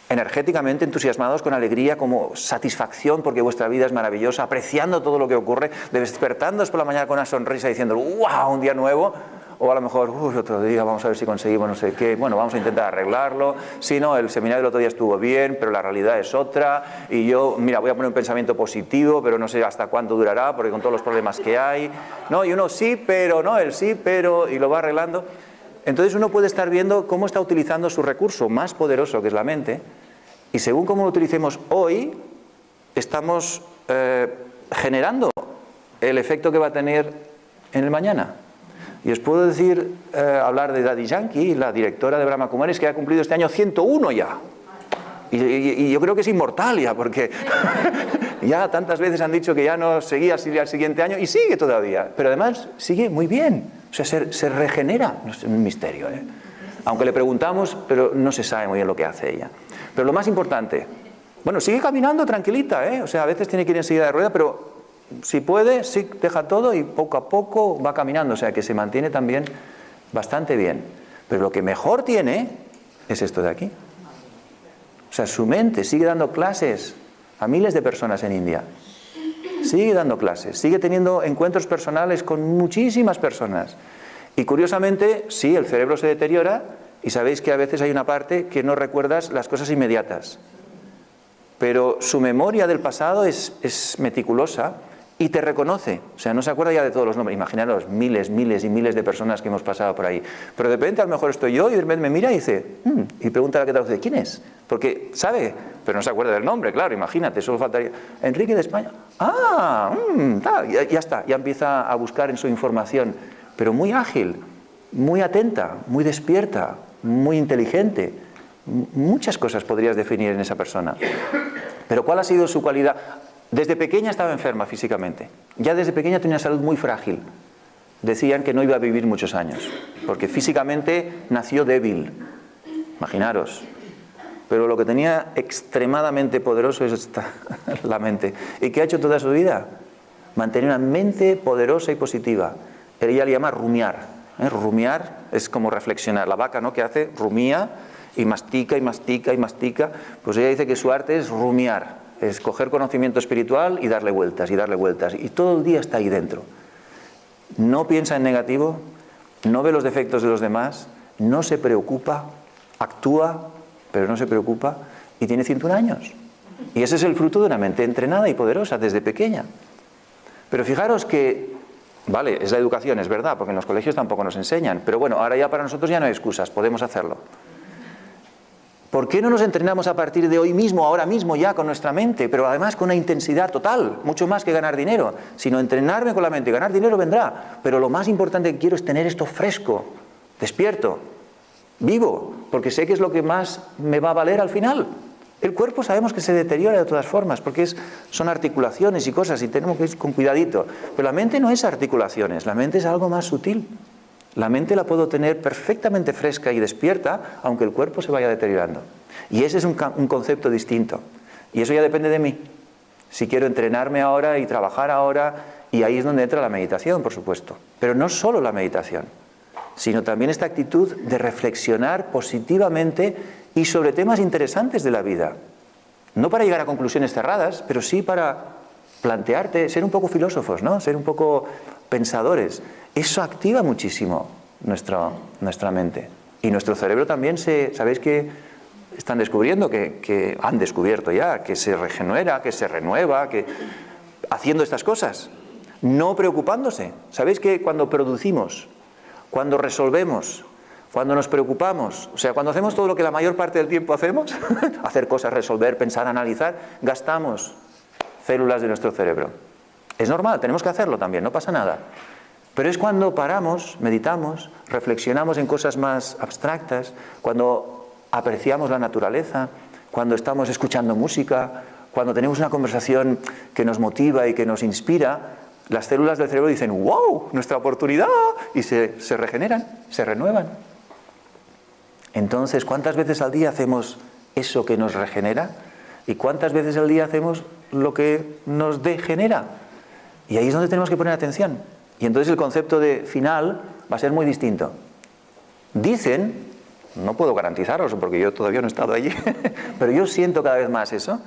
Energéticamente entusiasmados, con alegría, como satisfacción porque vuestra vida es maravillosa, apreciando todo lo que ocurre, despertándoos por la mañana con una sonrisa diciendo ¡wow! Un día nuevo, o a lo mejor otro día, vamos a ver si conseguimos no sé qué, bueno, vamos a intentar arreglarlo, si no, el seminario del otro día estuvo bien, pero la realidad es otra, y yo, mira, voy a poner un pensamiento positivo, pero no sé hasta cuánto durará, porque con todos los problemas que hay, no, y uno sí, pero, no, el sí, pero, y lo va arreglando. Entonces uno puede estar viendo cómo está utilizando su recurso más poderoso, que es la mente, y según cómo lo utilicemos hoy, estamos generando el efecto que va a tener en el mañana. Y os puedo decir, hablar de Daddy Yankee, la directora de Brahma Kumaris, que ha cumplido este año 101 ya. Y yo creo que es inmortal ya, porque ya tantas veces han dicho que ya no seguía al siguiente año, y sigue todavía, pero además sigue muy bien. O sea, se regenera, no es un misterio, aunque le preguntamos, pero no se sabe muy bien lo que hace ella. Pero lo más importante, bueno, sigue caminando tranquilita, o sea, a veces tiene que ir en silla de rueda, pero si puede, sí, deja todo y poco a poco va caminando, o sea, que se mantiene también bastante bien. Pero lo que mejor tiene es esto de aquí. O sea, su mente sigue dando clases a miles de personas en India. Sigue dando clases, sigue teniendo encuentros personales con muchísimas personas. Y curiosamente, sí, el cerebro se deteriora y sabéis que a veces hay una parte que no recuerdas las cosas inmediatas. Pero su memoria del pasado es meticulosa y te reconoce. O sea, no se acuerda ya de todos los nombres. Imaginaros miles y miles de personas que hemos pasado por ahí. Pero de repente a lo mejor estoy yo y de repente me mira y dice, y pregunta a la que traduce, ¿quién es? Porque sabe, pero no se acuerda del nombre, claro, imagínate, solo faltaría. Enrique de España. Tal, ya está, ya empieza a buscar en su información, pero muy ágil, muy atenta, muy despierta, muy inteligente. Muchas cosas podrías definir en esa persona. Pero ¿cuál ha sido su cualidad? Desde pequeña estaba enferma físicamente. Ya desde pequeña tenía una salud muy frágil. Decían que no iba a vivir muchos años, porque físicamente nació débil. Imaginaros. Pero lo que tenía extremadamente poderoso es la mente. ¿Y qué ha hecho toda su vida? Mantener una mente poderosa y positiva. Ella le llama rumiar. Rumiar es como reflexionar. La vaca, ¿no? ¿Qué hace? Rumía y mastica y mastica y mastica. Pues ella dice que su arte es rumiar, es coger conocimiento espiritual y darle vueltas y darle vueltas. Y todo el día está ahí dentro. No piensa en negativo, no ve los defectos de los demás, no se preocupa, actúa, pero no se preocupa, y tiene 101 años. Y ese es el fruto de una mente entrenada y poderosa desde pequeña. Pero fijaros que, vale, es la educación, es verdad, porque en los colegios tampoco nos enseñan, pero bueno, ahora ya para nosotros ya no hay excusas, podemos hacerlo. ¿Por qué no nos entrenamos a partir de hoy mismo, ahora mismo ya con nuestra mente, pero además con una intensidad total, mucho más que ganar dinero? Sino entrenarme con la mente, ganar dinero vendrá, pero lo más importante que quiero es tener esto fresco, despierto, vivo, porque sé que es lo que más me va a valer al final. El cuerpo sabemos que se deteriora de todas formas, porque son articulaciones y cosas, y tenemos que ir con cuidadito. Pero la mente no es articulaciones, la mente es algo más sutil. La mente la puedo tener perfectamente fresca y despierta, aunque el cuerpo se vaya deteriorando. Y ese es un concepto distinto. Y eso ya depende de mí. Si quiero entrenarme ahora y trabajar ahora, y ahí es donde entra la meditación, por supuesto. Pero no solo la meditación, sino también esta actitud de reflexionar positivamente y sobre temas interesantes de la vida. No para llegar a conclusiones cerradas, pero sí para plantearte, ser un poco filósofos, ¿no? Ser un poco pensadores. Eso activa muchísimo nuestra mente. Y nuestro cerebro también ¿sabéis que están descubriendo? Que han descubierto ya, que se regenera, que se renueva, haciendo estas cosas. No preocupándose. ¿Sabéis que cuando producimos, cuando resolvemos, cuando nos preocupamos, o sea, cuando hacemos todo lo que la mayor parte del tiempo hacemos, hacer cosas, resolver, pensar, analizar, gastamos células de nuestro cerebro. Es normal, tenemos que hacerlo también, no pasa nada. Pero es cuando paramos, meditamos, reflexionamos en cosas más abstractas, cuando apreciamos la naturaleza, cuando estamos escuchando música, cuando tenemos una conversación que nos motiva y que nos inspira, las células del cerebro dicen ¡wow! ¡Nuestra oportunidad! Y se regeneran, se renuevan. Entonces, ¿cuántas veces al día hacemos eso que nos regenera? ¿Y cuántas veces al día hacemos lo que nos degenera? Y ahí es donde tenemos que poner atención. Y entonces el concepto de final va a ser muy distinto. Dicen, no puedo garantizarlo porque yo todavía no he estado allí, pero yo siento cada vez más eso,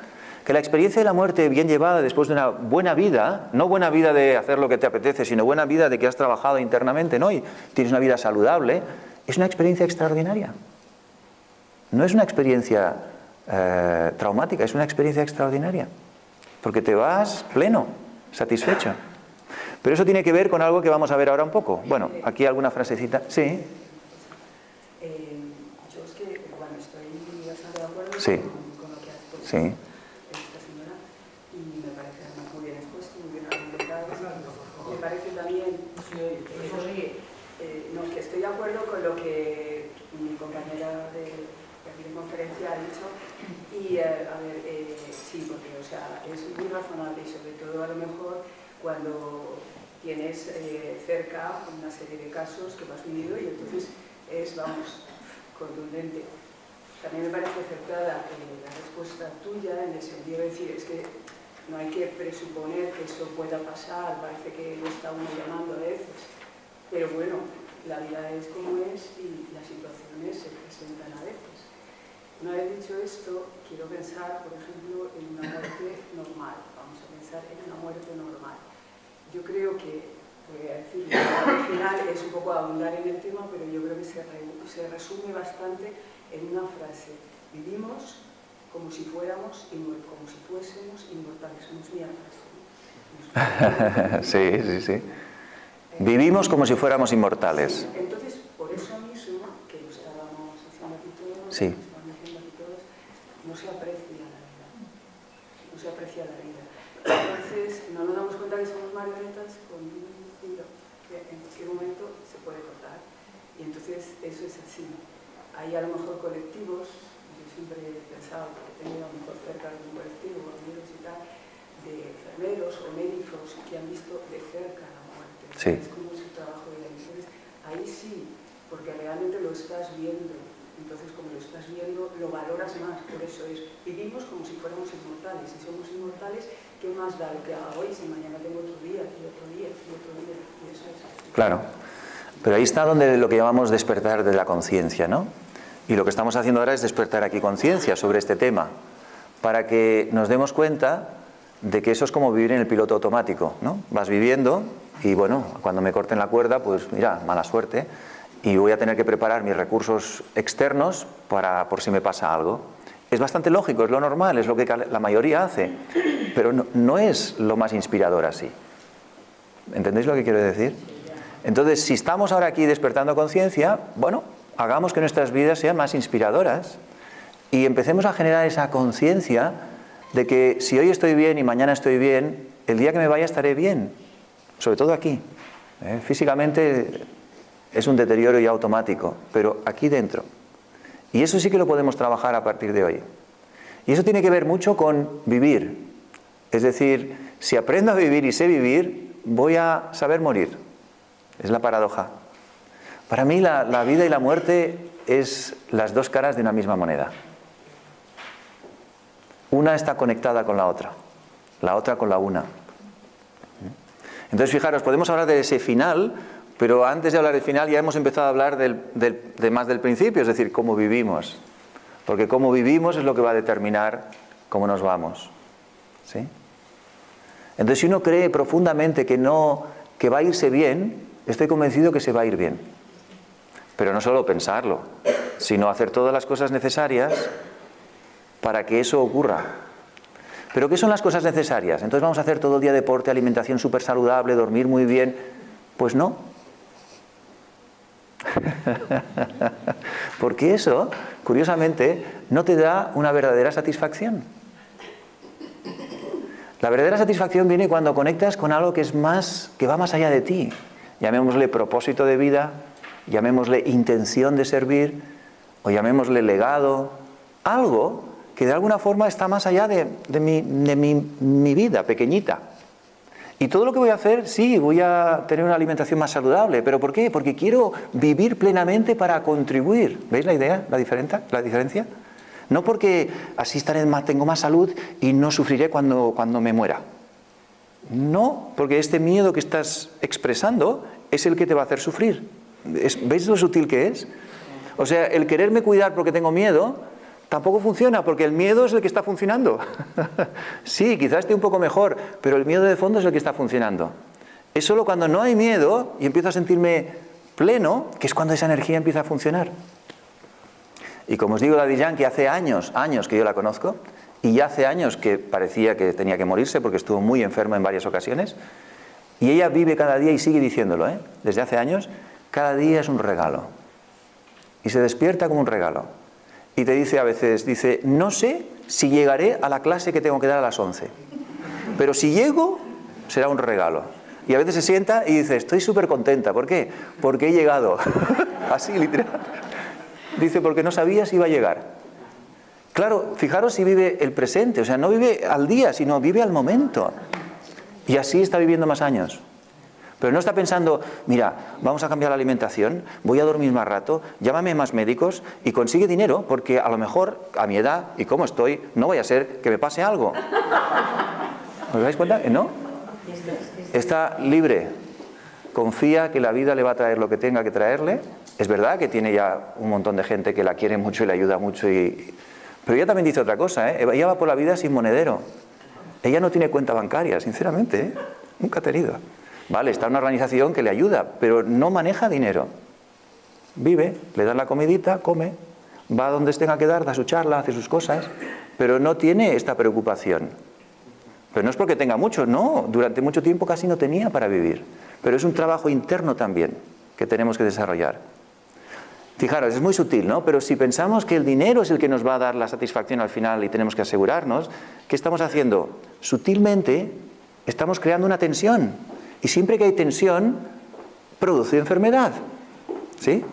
que la experiencia de la muerte bien llevada después de una buena vida, no buena vida de hacer lo que te apetece, sino buena vida de que has trabajado internamente, ¿no? Y tienes una vida saludable, es una experiencia extraordinaria. No es una experiencia traumática, es una experiencia extraordinaria. Porque te vas pleno, satisfecho. Pero eso tiene que ver con algo que vamos a ver ahora un poco. Bueno, aquí alguna frasecita. Sí. Yo es que, bueno, estoy bastante de acuerdo Sí. con lo que has puesto Sí. esta señora y me parece además muy bien expuesto, muy bien argumentado. Me parece también no, que estoy de acuerdo con lo que mi compañera de conferencia ha dicho y a ver, sí, porque o sea, es muy razonable y sobre todo a lo mejor cuando tienes cerca una serie de casos que has vivido y entonces es, vamos, contundente. También me parece acertada la respuesta tuya en el sentido de decir, es que no hay que presuponer que eso pueda pasar, parece que lo está uno llamando a veces, pero bueno, la vida es como es y las situaciones se presentan a veces. Una vez dicho esto, quiero pensar, por ejemplo, en una muerte normal. Vamos a pensar en una muerte normal. Yo creo que, voy a decir, al final es un poco abundar en el tema, pero yo creo que se resume bastante en una frase. Vivimos como si fuésemos inmortales. Somos muy atrás. Sí. Vivimos como si fuéramos inmortales. Sí, entonces, por eso mismo, que lo estábamos haciendo aquí todos, Sí. no se aprecia la vida. No se aprecia la vida. Entonces, no nos damos cuenta que somos marionetas con un hilo que en cualquier momento se puede cortar. Y entonces, eso es así. Hay a lo mejor colectivos, yo siempre he pensado, porque he tenido a lo mejor cerca de un colectivo, amigos y tal, de enfermeros o médicos que han visto de cerca la muerte. Sí. Es como su trabajo de la vida. Entonces, ahí sí, porque realmente lo estás viendo. Entonces, como lo estás viendo, lo valoras más. Por eso es, vivimos como si fuéramos inmortales. Si somos inmortales, ¿qué más da lo que haga hoy si mañana tengo otro día, y otro día, y otro día? Y eso es así. Claro. Pero ahí está donde lo que llamamos despertar de la conciencia, ¿no? Y lo que estamos haciendo ahora es despertar aquí conciencia sobre este tema, para que nos demos cuenta de que eso es como vivir en el piloto automático, ¿no? Vas viviendo y bueno, cuando me corten la cuerda, pues mira, mala suerte, y voy a tener que preparar mis recursos externos por si me pasa algo. Es bastante lógico, es lo normal, es lo que la mayoría hace, pero no es lo más inspirador así. ¿Entendéis lo que quiero decir? Entonces, si estamos ahora aquí despertando conciencia, bueno, hagamos que nuestras vidas sean más inspiradoras y empecemos a generar esa conciencia de que si hoy estoy bien y mañana estoy bien, el día que me vaya estaré bien, sobre todo aquí. Físicamente es un deterioro ya automático, pero aquí dentro. Y eso sí que lo podemos trabajar a partir de hoy. Y eso tiene que ver mucho con vivir. Es decir, si aprendo a vivir y sé vivir, voy a saber morir. Es la paradoja. Para mí la vida y la muerte es las dos caras de una misma moneda. Una está conectada con la otra con la una. Entonces, fijaros, podemos hablar de ese final, pero antes de hablar del final ya hemos empezado a hablar de más del principio, es decir, cómo vivimos. Porque cómo vivimos es lo que va a determinar cómo nos vamos. ¿Sí? Entonces, si uno cree profundamente que va a irse bien, estoy convencido que se va a ir bien. Pero no solo pensarlo, sino hacer todas las cosas necesarias para que eso ocurra. ¿Pero qué son las cosas necesarias? Entonces vamos a hacer todo el día deporte, alimentación súper saludable, dormir muy bien. Pues no. Porque eso, curiosamente, no te da una verdadera satisfacción. La verdadera satisfacción viene cuando conectas con algo que va más allá de ti. Llamémosle propósito de vida, llamémosle intención de servir, o llamémosle legado, algo que de alguna forma está más allá de mi vida pequeñita. Y todo lo que voy a hacer, sí, voy a tener una alimentación más saludable. ¿Pero por qué? Porque quiero vivir plenamente para contribuir. ¿Veis la idea, la diferencia? No porque así tengo más salud y no sufriré cuando me muera. No, porque este miedo que estás expresando es el que te va a hacer sufrir. ¿Veis lo sutil que es? O sea, el quererme cuidar porque tengo miedo tampoco funciona, porque el miedo es el que está funcionando. Sí, quizás esté un poco mejor, pero el miedo de fondo es el que está funcionando. Es solo cuando no hay miedo y empiezo a sentirme pleno, que es cuando esa energía empieza a funcionar. Y como os digo, la Dijan, que hace años que yo la conozco, y ya hace años que parecía que tenía que morirse porque estuvo muy enferma en varias ocasiones, y ella vive cada día y sigue diciéndolo, desde hace años, cada día es un regalo. Y se despierta como un regalo. Y te dice a veces, no sé si llegaré a la clase que tengo que dar a las 11, pero si llego, será un regalo. Y a veces se sienta y dice, estoy súper contenta. ¿Por qué? Porque he llegado. Así, literal. Dice, porque no sabía si iba a llegar. Claro, fijaros si vive el presente, o sea, no vive al día, sino vive al momento. Y así está viviendo más años. Pero no está pensando, mira, vamos a cambiar la alimentación, voy a dormir más rato, llámame más médicos y consigue dinero, porque a lo mejor a mi edad y como estoy, no vaya a ser que me pase algo. ¿Os dais cuenta? ¿No? Está libre, confía que la vida le va a traer lo que tenga que traerle. Es verdad que tiene ya un montón de gente que la quiere mucho y le ayuda mucho, pero ella también dice otra cosa, ella va por la vida sin monedero. Ella no tiene cuenta bancaria, sinceramente, nunca ha tenido. Vale, está en una organización que le ayuda, pero no maneja dinero. Vive, le dan la comidita, come, va a donde tenga que dar, da su charla, hace sus cosas, pero no tiene esta preocupación. Pero no es porque tenga mucho, no, durante mucho tiempo casi no tenía para vivir. Pero es un trabajo interno también que tenemos que desarrollar. Fijaros, es muy sutil, ¿no? Pero si pensamos que el dinero es el que nos va a dar la satisfacción al final y tenemos que asegurarnos, ¿qué estamos haciendo? Sutilmente estamos creando una tensión. Y siempre que hay tensión, produce enfermedad. ¿Sí?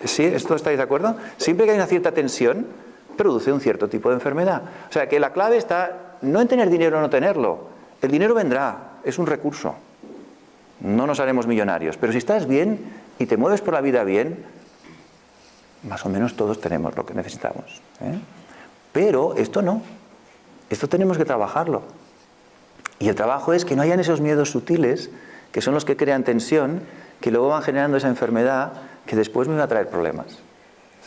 ¿Sí? ¿Esto estáis de acuerdo? Siempre que hay una cierta tensión, produce un cierto tipo de enfermedad. O sea, que la clave está no en tener dinero o no tenerlo. El dinero vendrá, es un recurso. No nos haremos millonarios. Pero si estás bien y te mueves por la vida bien, más o menos todos tenemos lo que necesitamos. Pero esto no. Esto tenemos que trabajarlo. Y el trabajo es que no hayan esos miedos sutiles, que son los que crean tensión, que luego van generando esa enfermedad que después me va a traer problemas.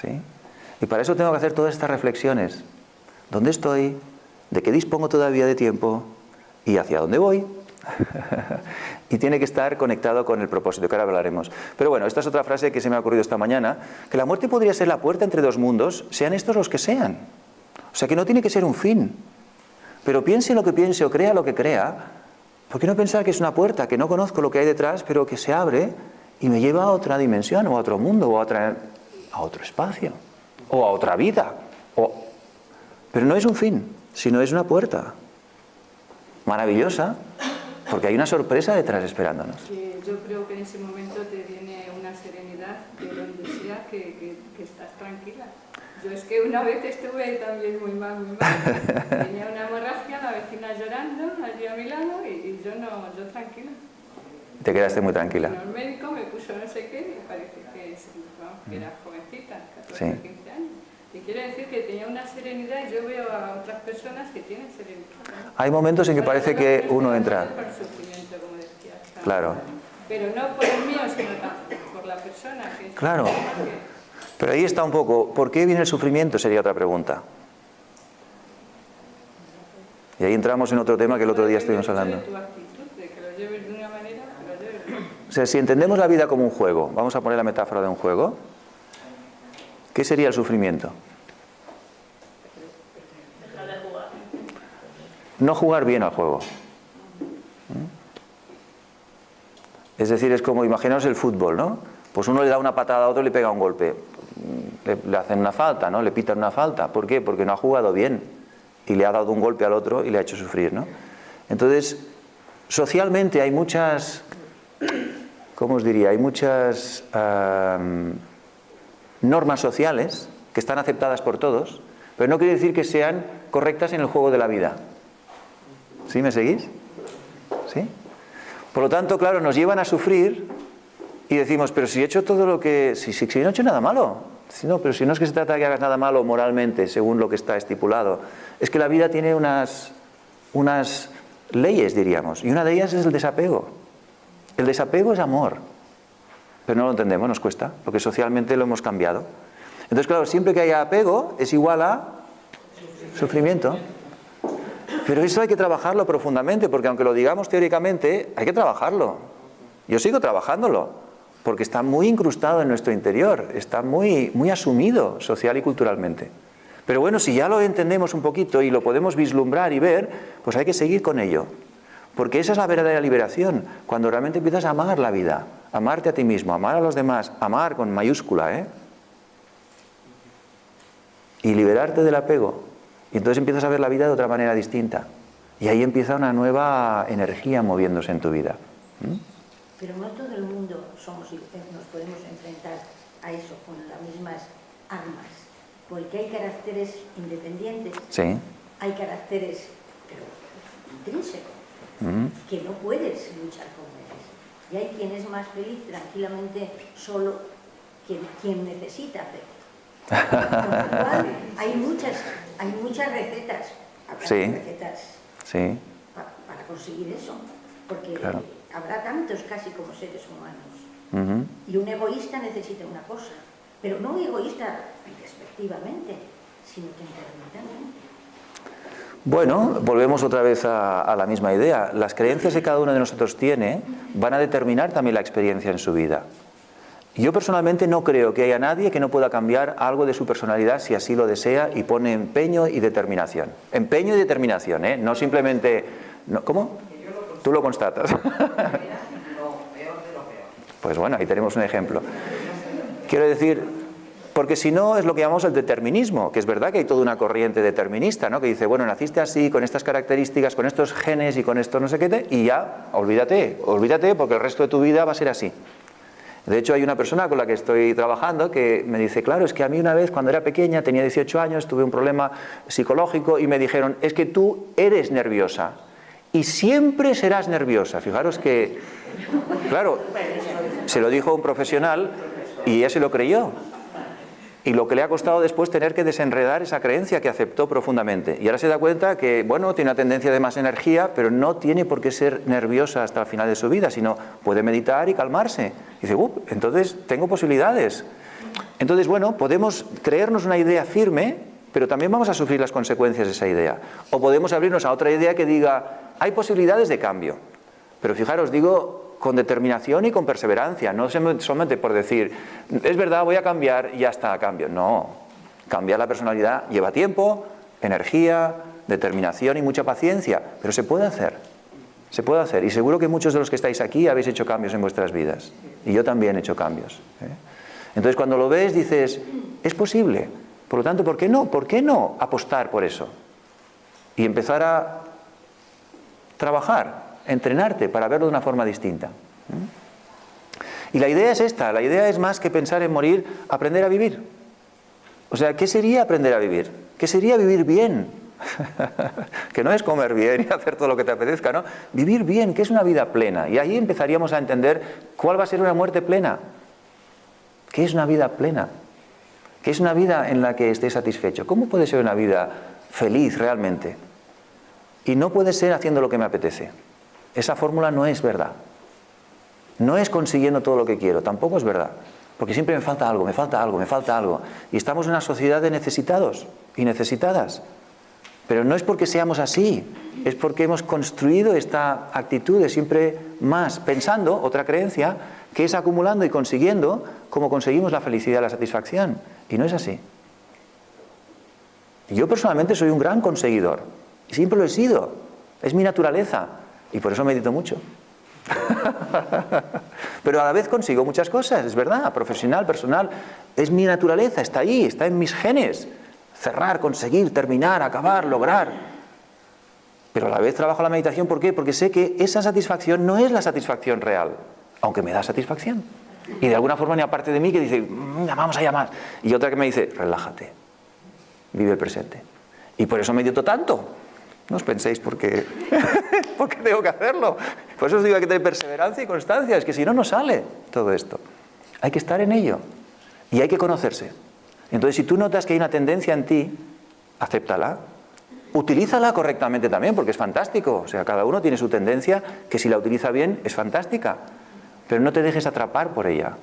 ¿Sí? Y para eso tengo que hacer todas estas reflexiones. ¿Dónde estoy? ¿De qué dispongo todavía de tiempo? ¿Y hacia dónde voy? Y tiene que estar conectado con el propósito, que ahora hablaremos. Pero bueno, esta es otra frase que se me ha ocurrido esta mañana, que la muerte podría ser la puerta entre dos mundos, sean estos los que sean. O sea, que no tiene que ser un fin. Pero piense lo que piense o crea lo que crea, ¿por qué no pensar que es una puerta, que no conozco lo que hay detrás, pero que se abre y me lleva a otra dimensión, o a otro mundo, o a otro espacio, o a otra vida? Pero no es un fin, sino es una puerta maravillosa, porque hay una sorpresa detrás esperándonos. Yo creo que en ese momento te viene una serenidad de donde sea que estás tranquila. Yo es que una vez estuve también muy mal. Tenía una hemorragia, la vecina llorando allí a mi lado y yo tranquila. Te quedaste muy tranquila. El médico me puso no sé qué y parece que era jovencita, 14 o 15 años. Y quiero decir que tenía una serenidad y yo veo a otras personas que tienen serenidad. Hay momentos en que parece que uno entra. Por sufrimiento, como decías. Claro. Pero no por el mío, sino por la persona. Claro. Pero ahí está un poco, ¿por qué viene el sufrimiento? Sería otra pregunta. Y ahí entramos en otro tema que el otro día estuvimos hablando. O sea, si entendemos la vida como un juego, vamos a poner la metáfora de un juego, ¿qué sería el sufrimiento? No jugar bien al juego. Es decir, es como, imaginaos el fútbol, ¿no? Pues uno le da una patada a otro y le pega un golpe. Le hacen una falta, ¿no? Le pitan una falta. ¿Por qué? Porque no ha jugado bien y le ha dado un golpe al otro y le ha hecho sufrir, ¿no? Entonces, socialmente hay muchas, ¿cómo os diría? Hay muchas normas sociales que están aceptadas por todos, pero no quiere decir que sean correctas en el juego de la vida. ¿Sí? ¿Me seguís? ¿Sí? Por lo tanto, claro, nos llevan a sufrir y decimos, pero si he hecho todo lo que... Si no he hecho nada malo. No, pero si no es que se trata de que hagas nada malo moralmente, según lo que está estipulado. Es que la vida tiene unas leyes, diríamos, y una de ellas es el desapego. El desapego es amor, pero no lo entendemos, nos cuesta, porque socialmente lo hemos cambiado. Entonces, claro, siempre que haya apego es igual a sufrimiento. Pero eso hay que trabajarlo profundamente, porque aunque lo digamos teóricamente, hay que trabajarlo. Yo sigo trabajándolo, porque está muy incrustado en nuestro interior, está muy asumido social y culturalmente. Pero bueno, si ya lo entendemos un poquito y lo podemos vislumbrar y ver, pues hay que seguir con ello. Porque esa es la verdadera liberación, cuando realmente empiezas a amar la vida, amarte a ti mismo, amar a los demás, amar con mayúscula, ¿eh? Y liberarte del apego. Y entonces empiezas a ver la vida de otra manera distinta. Y ahí empieza una nueva energía moviéndose en tu vida. Pero no todo el mundo nos podemos enfrentar a eso con las mismas armas, porque hay caracteres independientes, Sí. hay caracteres intrínsecos, que no puedes luchar con ellos. Y hay quien es más feliz tranquilamente solo que quien necesita afecto. Con lo cual, hay muchas recetas, Sí. recetas Sí. para conseguir eso, porque Claro. habrá tantos casi como seres humanos. Y un egoísta necesita una cosa, pero no un egoísta despectivamente, sino temperamentamente. Bueno, volvemos otra vez a la misma idea. Las creencias que cada uno de nosotros tiene van a determinar también la experiencia en su vida. Yo personalmente no creo que haya nadie que no pueda cambiar algo de su personalidad si así lo desea y pone empeño y determinación. Empeño y determinación, ¿eh? No simplemente... No, ¿cómo? Tú lo constatas. Pues bueno, ahí tenemos un ejemplo. Quiero decir, porque si no es lo que llamamos el determinismo, que es verdad que hay toda una corriente determinista, ¿no? Que dice, bueno, naciste así, con estas características, con estos genes y con esto no sé qué, y ya, olvídate porque el resto de tu vida va a ser así. De hecho, hay una persona con la que estoy trabajando que me dice, claro, es que a mí una vez cuando era pequeña, tenía 18 años, tuve un problema psicológico y me dijeron, es que tú eres nerviosa y siempre serás nerviosa. Fijaros que, claro, se lo dijo un profesional y ella se lo creyó. Y lo que le ha costado después tener que desenredar esa creencia que aceptó profundamente. Y ahora se da cuenta que, bueno, tiene una tendencia de más energía, pero no tiene por qué ser nerviosa hasta el final de su vida, sino puede meditar y calmarse. Y dice, entonces tengo posibilidades. Entonces, bueno, podemos creernos una idea firme, pero también vamos a sufrir las consecuencias de esa idea. O podemos abrirnos a otra idea que diga, hay posibilidades de cambio. Pero fijaros, digo, con determinación y con perseverancia, no solamente por decir, es verdad, voy a cambiar y ya está, cambio. No, cambiar la personalidad lleva tiempo, energía, determinación y mucha paciencia, pero se puede hacer. Se puede hacer. Y seguro que muchos de los que estáis aquí habéis hecho cambios en vuestras vidas. Y yo también he hecho cambios. Entonces, cuando lo ves, dices, es posible. Por lo tanto, ¿por qué no? ¿Por qué no apostar por eso? Y empezar a trabajar, entrenarte para verlo de una forma distinta. Y la idea es esta, la idea es más que pensar en morir, aprender a vivir. O sea, ¿qué sería aprender a vivir? ¿Qué sería vivir bien? Que no es comer bien y hacer todo lo que te apetezca, ¿no? Vivir bien, ¿qué es una vida plena? Y ahí empezaríamos a entender cuál va a ser una muerte plena. ¿Qué es una vida plena? ¿Qué es una vida en la que estés satisfecho? ¿Cómo puede ser una vida feliz realmente? Y no puede ser haciendo lo que me apetece. Esa fórmula no es verdad. No es consiguiendo todo lo que quiero, tampoco es verdad. Porque siempre me falta algo, me falta algo, me falta algo. Y estamos en una sociedad de necesitados y necesitadas. Pero no es porque seamos así, es porque hemos construido esta actitud de siempre más, pensando, otra creencia, que es acumulando y consiguiendo como conseguimos la felicidad y la satisfacción. Y no es así. Yo personalmente soy un gran conseguidor. Y siempre lo he sido. Es mi naturaleza. Y por eso medito mucho. Pero a la vez consigo muchas cosas, es verdad, profesional, personal. Es mi naturaleza, está ahí, está en mis genes. Cerrar, conseguir, terminar, acabar, lograr. Pero a la vez trabajo la meditación, ¿por qué? Porque sé que esa satisfacción no es la satisfacción real, aunque me da satisfacción. Y de alguna forma hay una parte de mí que dice, vamos allá más. Y otra que me dice, relájate, vive el presente. Y por eso medito tanto. No os penséis porque tengo que hacerlo. Por eso os digo que hay que tener perseverancia y constancia. Es que si no, no sale todo esto. Hay que estar en ello. Y hay que conocerse. Entonces, si tú notas que hay una tendencia en ti, acéptala. Utilízala correctamente también, porque es fantástico. O sea, cada uno tiene su tendencia, que si la utiliza bien, es fantástica. Pero no te dejes atrapar por ella.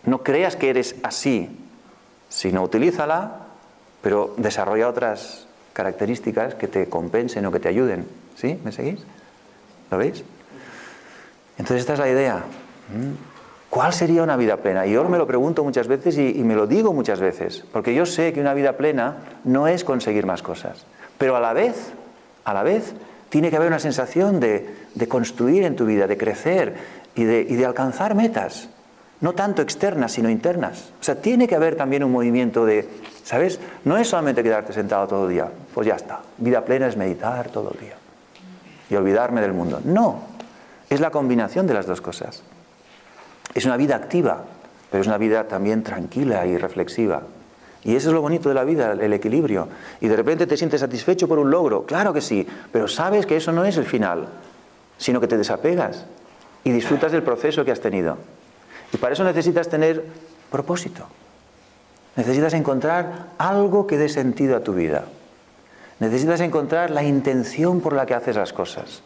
No creas que eres así, sino utilízala, pero desarrolla otras características que te compensen o que te ayuden. ¿Sí? ¿Me seguís? ¿Lo veis? Entonces esta es la idea. ¿Cuál sería una vida plena? Y yo me lo pregunto muchas veces y me lo digo muchas veces, porque yo sé que una vida plena no es conseguir más cosas, pero a la vez, tiene que haber una sensación de construir en tu vida, de crecer y de alcanzar metas, no tanto externas sino internas. O sea, tiene que haber también un movimiento de, ¿sabes? No es solamente quedarte sentado todo el día, pues ya está. Vida plena es meditar todo el día y olvidarme del mundo. No, es la combinación de las dos cosas. Es una vida activa, pero es una vida también tranquila y reflexiva. Y eso es lo bonito de la vida, el equilibrio. Y de repente te sientes satisfecho por un logro, claro que sí, pero sabes que eso no es el final, sino que te desapegas y disfrutas del proceso que has tenido. Y para eso necesitas tener propósito. Necesitas encontrar algo que dé sentido a tu vida. Necesitas encontrar la intención por la que haces las cosas.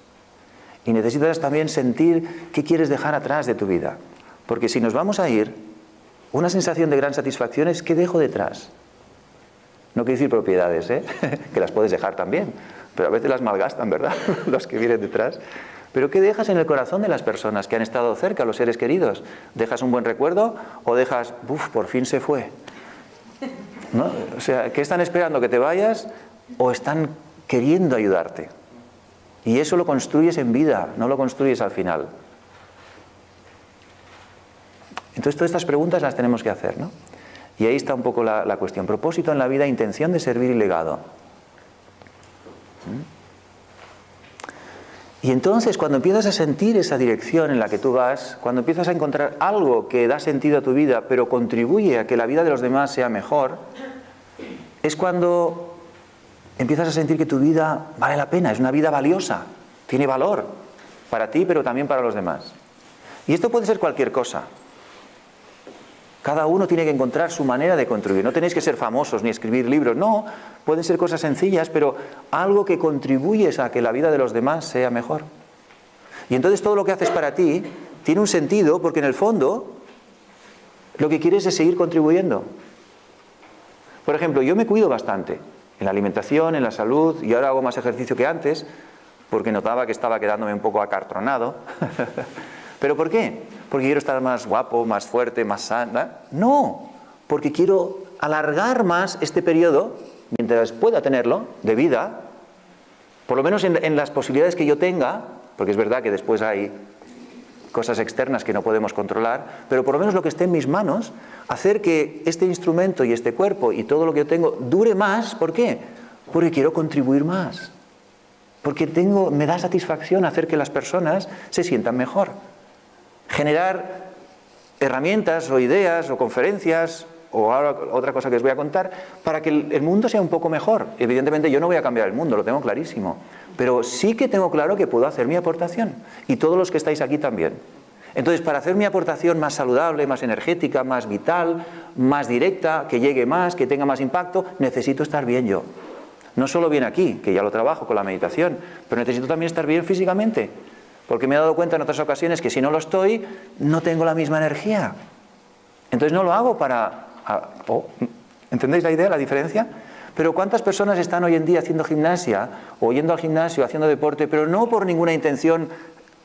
Y necesitas también sentir qué quieres dejar atrás de tu vida. Porque si nos vamos a ir, una sensación de gran satisfacción es ¿qué dejo detrás? No quiero decir propiedades, que las puedes dejar también, pero a veces las malgastan, ¿verdad? Los que vienen detrás. Pero ¿qué dejas en el corazón de las personas que han estado cerca, los seres queridos? ¿Dejas un buen recuerdo o dejas, por fin se fue? ¿No? O sea, ¿qué están esperando? ¿Que te vayas o están queriendo ayudarte? Y eso lo construyes en vida, no lo construyes al final. Entonces todas estas preguntas las tenemos que hacer, ¿no? Y ahí está un poco la cuestión. Propósito en la vida, intención de servir y legado. Y entonces cuando empiezas a sentir esa dirección en la que tú vas, cuando empiezas a encontrar algo que da sentido a tu vida, pero contribuye a que la vida de los demás sea mejor, es cuando empiezas a sentir que tu vida vale la pena, es una vida valiosa, tiene valor para ti, pero también para los demás. Y esto puede ser cualquier cosa. Cada uno tiene que encontrar su manera de contribuir. No tenéis que ser famosos ni escribir libros. No, pueden ser cosas sencillas, pero algo que contribuyes a que la vida de los demás sea mejor. Y entonces todo lo que haces para ti tiene un sentido porque en el fondo lo que quieres es seguir contribuyendo. Por ejemplo, yo me cuido bastante en la alimentación, en la salud, y ahora hago más ejercicio que antes, porque notaba que estaba quedándome un poco acartronado. ¿Pero por qué? ¿Porque quiero estar más guapo, más fuerte, más sana? No, porque quiero alargar más este periodo, mientras pueda tenerlo, de vida, por lo menos en las posibilidades que yo tenga, porque es verdad que después hay cosas externas que no podemos controlar, pero por lo menos lo que esté en mis manos, hacer que este instrumento y este cuerpo y todo lo que yo tengo dure más. ¿Por qué? Porque quiero contribuir más. Porque me da satisfacción hacer que las personas se sientan mejor. Generar herramientas o ideas o conferencias o ahora otra cosa que os voy a contar para que el mundo sea un poco mejor. Evidentemente yo no voy a cambiar el mundo, lo tengo clarísimo, pero sí que tengo claro que puedo hacer mi aportación y todos los que estáis aquí también. Entonces, para hacer mi aportación más saludable, más energética, más vital, más directa, que llegue más, que tenga más impacto, necesito estar bien yo. No solo bien aquí, que ya lo trabajo con la meditación, pero necesito también estar bien físicamente, porque me he dado cuenta en otras ocasiones que si no lo estoy, no tengo la misma energía. Entonces no lo hago para... ¿entendéis la idea, la diferencia? Pero ¿cuántas personas están hoy en día haciendo gimnasia o yendo al gimnasio, haciendo deporte, pero no por ninguna intención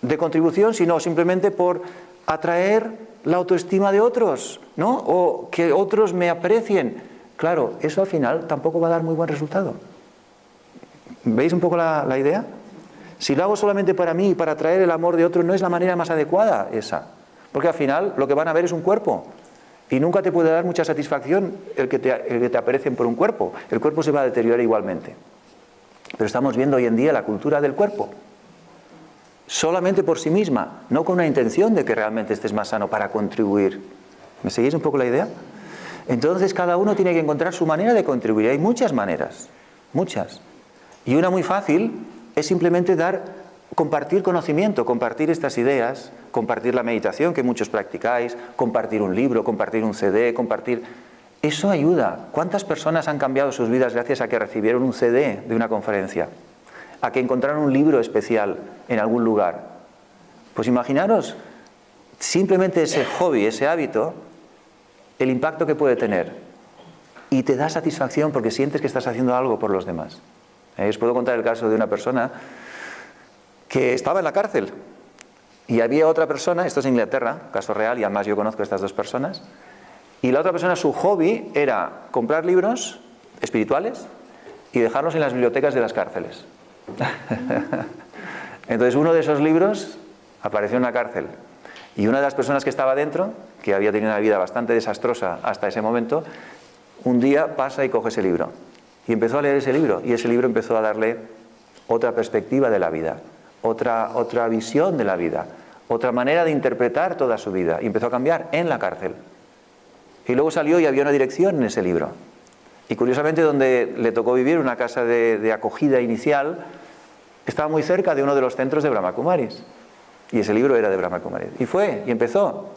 de contribución, sino simplemente por atraer la autoestima de otros, ¿no? O que otros me aprecien? Claro, eso al final tampoco va a dar muy buen resultado. ¿Veis un poco la idea? Si lo hago solamente para mí y para atraer el amor de otros, no es la manera más adecuada esa. Porque al final lo que van a ver es un cuerpo. Y nunca te puede dar mucha satisfacción el que te aprecien por un cuerpo. El cuerpo se va a deteriorar igualmente. Pero estamos viendo hoy en día la cultura del cuerpo. Solamente por sí misma, no con una intención de que realmente estés más sano para contribuir. ¿Me seguís un poco la idea? Entonces cada uno tiene que encontrar su manera de contribuir. Hay muchas maneras, muchas. Y una muy fácil es simplemente compartir conocimiento, compartir estas ideas, compartir la meditación que muchos practicáis, compartir un libro, compartir un CD, compartir... Eso ayuda. ¿Cuántas personas han cambiado sus vidas gracias a que recibieron un CD de una conferencia? A que encontraron un libro especial en algún lugar. Pues imaginaros, simplemente ese hobby, ese hábito, el impacto que puede tener. Y te da satisfacción porque sientes que estás haciendo algo por los demás. Os puedo contar el caso de una persona que estaba en la cárcel y había otra persona, esto es en Inglaterra, caso real, y además yo conozco a estas dos personas, y la otra persona, su hobby era comprar libros espirituales y dejarlos en las bibliotecas de las cárceles. Entonces uno de esos libros apareció en la cárcel y una de las personas que estaba dentro, que había tenido una vida bastante desastrosa hasta ese momento, un día pasa y coge ese libro y empezó a leer ese libro, y ese libro empezó a darle otra perspectiva de la vida, otra visión de la vida, otra manera de interpretar toda su vida, y empezó a cambiar en la cárcel. Y luego salió y había una dirección en ese libro. Y curiosamente donde le tocó vivir, una casa de acogida inicial, estaba muy cerca de uno de los centros de Brahma Kumaris. Y ese libro era de Brahma Kumaris. Y fue, y empezó.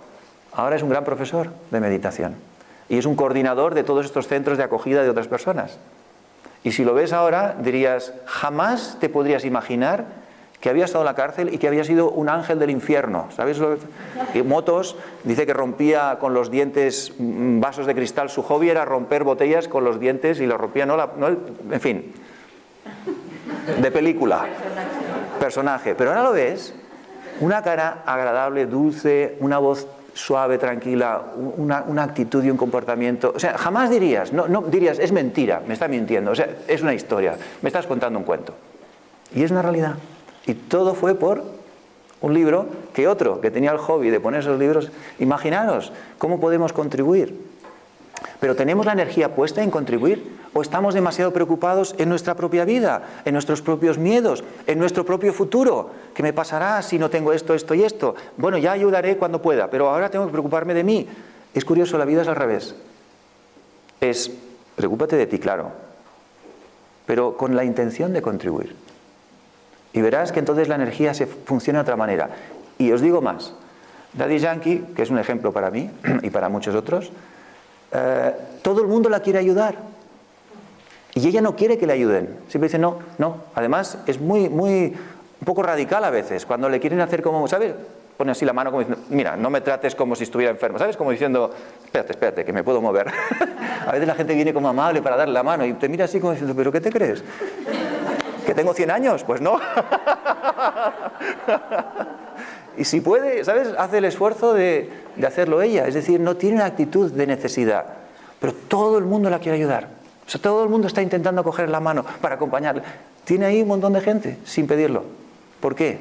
Ahora es un gran profesor de meditación. Y es un coordinador de todos estos centros de acogida de otras personas. Y si lo ves ahora, dirías, jamás te podrías imaginar que había estado en la cárcel y que había sido un ángel del infierno. ¿Sabes? Motos dice que rompía con los dientes vasos de cristal. Su hobby era romper botellas con los dientes y lo rompía, en fin, de película, personaje. Pero ahora lo ves, una cara agradable, dulce, una voz suave, tranquila, una actitud y un comportamiento. O sea, jamás dirías, no dirías, es mentira, me está mintiendo. O sea, es una historia, me estás contando un cuento. Y es una realidad. Y todo fue por un libro que otro, que tenía el hobby de poner esos libros. Imaginaros cómo podemos contribuir. ¿Pero tenemos la energía puesta en contribuir? ¿O estamos demasiado preocupados en nuestra propia vida, en nuestros propios miedos, en nuestro propio futuro? ¿Qué me pasará si no tengo esto, esto y esto? Bueno, ya ayudaré cuando pueda, pero ahora tengo que preocuparme de mí. Es curioso, la vida es al revés. Preocúpate de ti, claro, pero con la intención de contribuir. Y verás que entonces la energía funciona de otra manera. Y os digo más. Daddy Yankee, que es un ejemplo para mí y para muchos otros, todo el mundo la quiere ayudar. Y ella no quiere que le ayuden. Siempre dice no. Además, es un poco radical a veces. Cuando le quieren hacer como, ¿sabes? pone así la mano como diciendo, mira, no me trates como si estuviera enfermo, ¿sabes? Como diciendo, espérate, que me puedo mover. A veces la gente viene como amable para darle la mano y te mira así como diciendo, ¿pero qué te crees? ¿Que tengo 100 años? Pues no. Y si puede, ¿sabes? Hace el esfuerzo de hacerlo ella. Es decir, no tiene una actitud de necesidad. Pero todo el mundo la quiere ayudar. O sea, todo el mundo está intentando coger la mano para acompañarla. Tiene ahí un montón de gente sin pedirlo. ¿Por qué?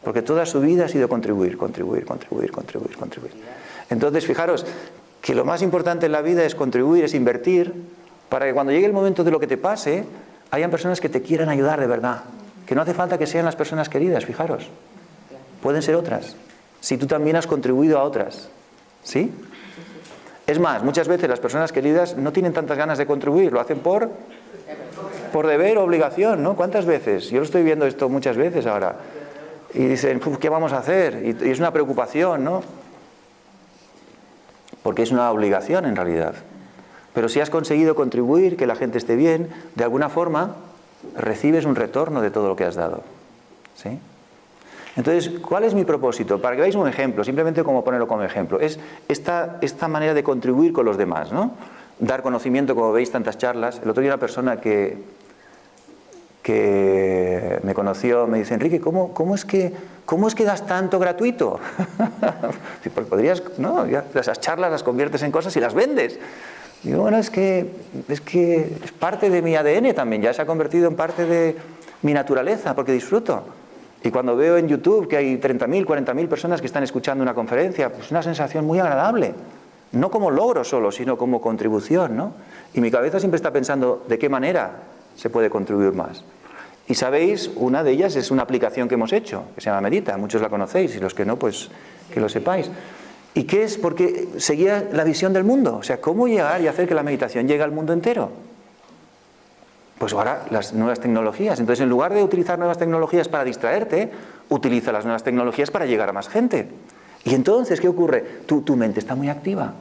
Porque toda su vida ha sido contribuir. Entonces, fijaros que lo más importante en la vida es contribuir, es invertir, para que cuando llegue el momento de lo que te pase, hayan personas que te quieran ayudar de verdad. Que no hace falta que sean las personas queridas, fijaros. Pueden ser otras. Si tú también has contribuido a otras. ¿Sí? Es más, muchas veces las personas queridas no tienen tantas ganas de contribuir, lo hacen por deber o obligación, ¿no? ¿Cuántas veces? Yo lo estoy viendo esto muchas veces ahora. Y dicen, ¿qué vamos a hacer? Y es una preocupación, ¿no? Porque es una obligación en realidad. Pero si has conseguido contribuir, que la gente esté bien, de alguna forma recibes un retorno de todo lo que has dado. ¿Sí? Entonces, ¿cuál es mi propósito? Para que veáis un ejemplo, simplemente como ponerlo como ejemplo. Es esta manera de contribuir con los demás, ¿no? Dar conocimiento, como veis, tantas charlas. El otro día una persona que me conoció me dice, Enrique, ¿cómo es que das tanto gratuito? Porque podrías, ¿no? Ya, esas charlas las conviertes en cosas y las vendes. Digo, bueno, es que es parte de mi ADN también, ya se ha convertido en parte de mi naturaleza, porque disfruto. Y cuando veo en YouTube que hay 30.000, 40.000 personas que están escuchando una conferencia, pues es una sensación muy agradable. No como logro solo, sino como contribución, ¿no? Y mi cabeza siempre está pensando, ¿de qué manera se puede contribuir más? Y sabéis, una de ellas es una aplicación que hemos hecho, que se llama Medita, muchos la conocéis, y los que no, pues que lo sepáis. ¿Y qué es? Porque seguía la visión del mundo, o sea, ¿cómo llegar y hacer que la meditación llegue al mundo entero? Pues ahora las nuevas tecnologías. Entonces, en lugar de utilizar nuevas tecnologías para distraerte, utiliza las nuevas tecnologías para llegar a más gente. Y entonces, ¿qué ocurre? Tu mente está muy activa.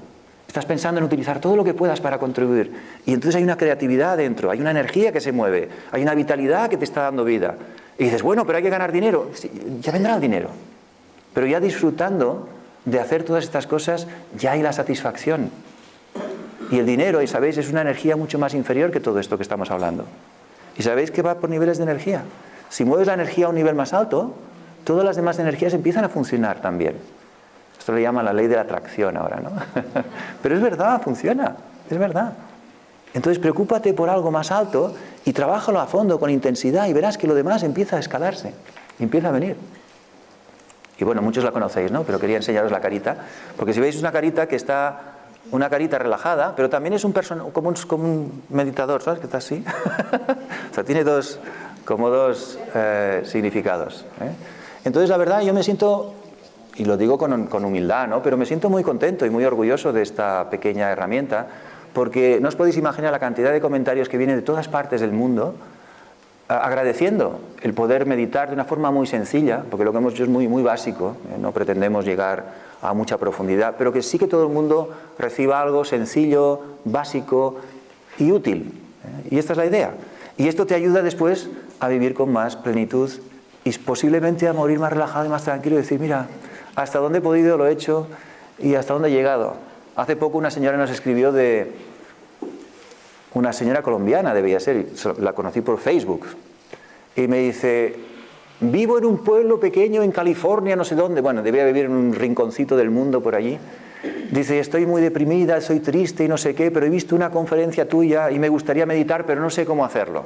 Estás pensando en utilizar todo lo que puedas para contribuir. Y entonces hay una creatividad dentro, hay una energía que se mueve, hay una vitalidad que te está dando vida. Y dices, bueno, pero hay que ganar dinero. Sí, ya vendrá el dinero. Pero ya disfrutando de hacer todas estas cosas, ya hay la satisfacción. Y el dinero, y sabéis, es una energía mucho más inferior que todo esto que estamos hablando. Y sabéis que va por niveles de energía. Si mueves la energía a un nivel más alto, todas las demás energías empiezan a funcionar también. Esto le llaman la ley de la atracción ahora, ¿no? Pero es verdad, funciona, es verdad. Entonces preocúpate por algo más alto y trabájalo a fondo, con intensidad, y verás que lo demás empieza a escalarse, empieza a venir. Y bueno, muchos la conocéis, ¿no? Pero quería enseñaros la carita, porque si veis es una carita que está... Una carita relajada, pero también es como un meditador, ¿sabes? Que está así. O sea, tiene dos significados. Entonces, la verdad, yo me siento, y lo digo con humildad, ¿no? Pero me siento muy contento y muy orgulloso de esta pequeña herramienta, porque no os podéis imaginar la cantidad de comentarios que vienen de todas partes del mundo, agradeciendo el poder meditar de una forma muy sencilla, porque lo que hemos hecho es muy, muy básico, no pretendemos llegar a mucha profundidad, pero que sí que todo el mundo reciba algo sencillo, básico y útil. Y esta es la idea. Y esto te ayuda después a vivir con más plenitud y posiblemente a morir más relajado y más tranquilo y decir, mira, hasta dónde he podido lo he hecho y hasta dónde he llegado. Hace poco una señora nos escribió de... Una señora colombiana debía ser, la conocí por Facebook, y me dice... Vivo en un pueblo pequeño en California, no sé dónde, bueno, debía vivir en un rinconcito del mundo por allí. Dice, estoy muy deprimida, soy triste y no sé qué, pero he visto una conferencia tuya y me gustaría meditar, pero no sé cómo hacerlo.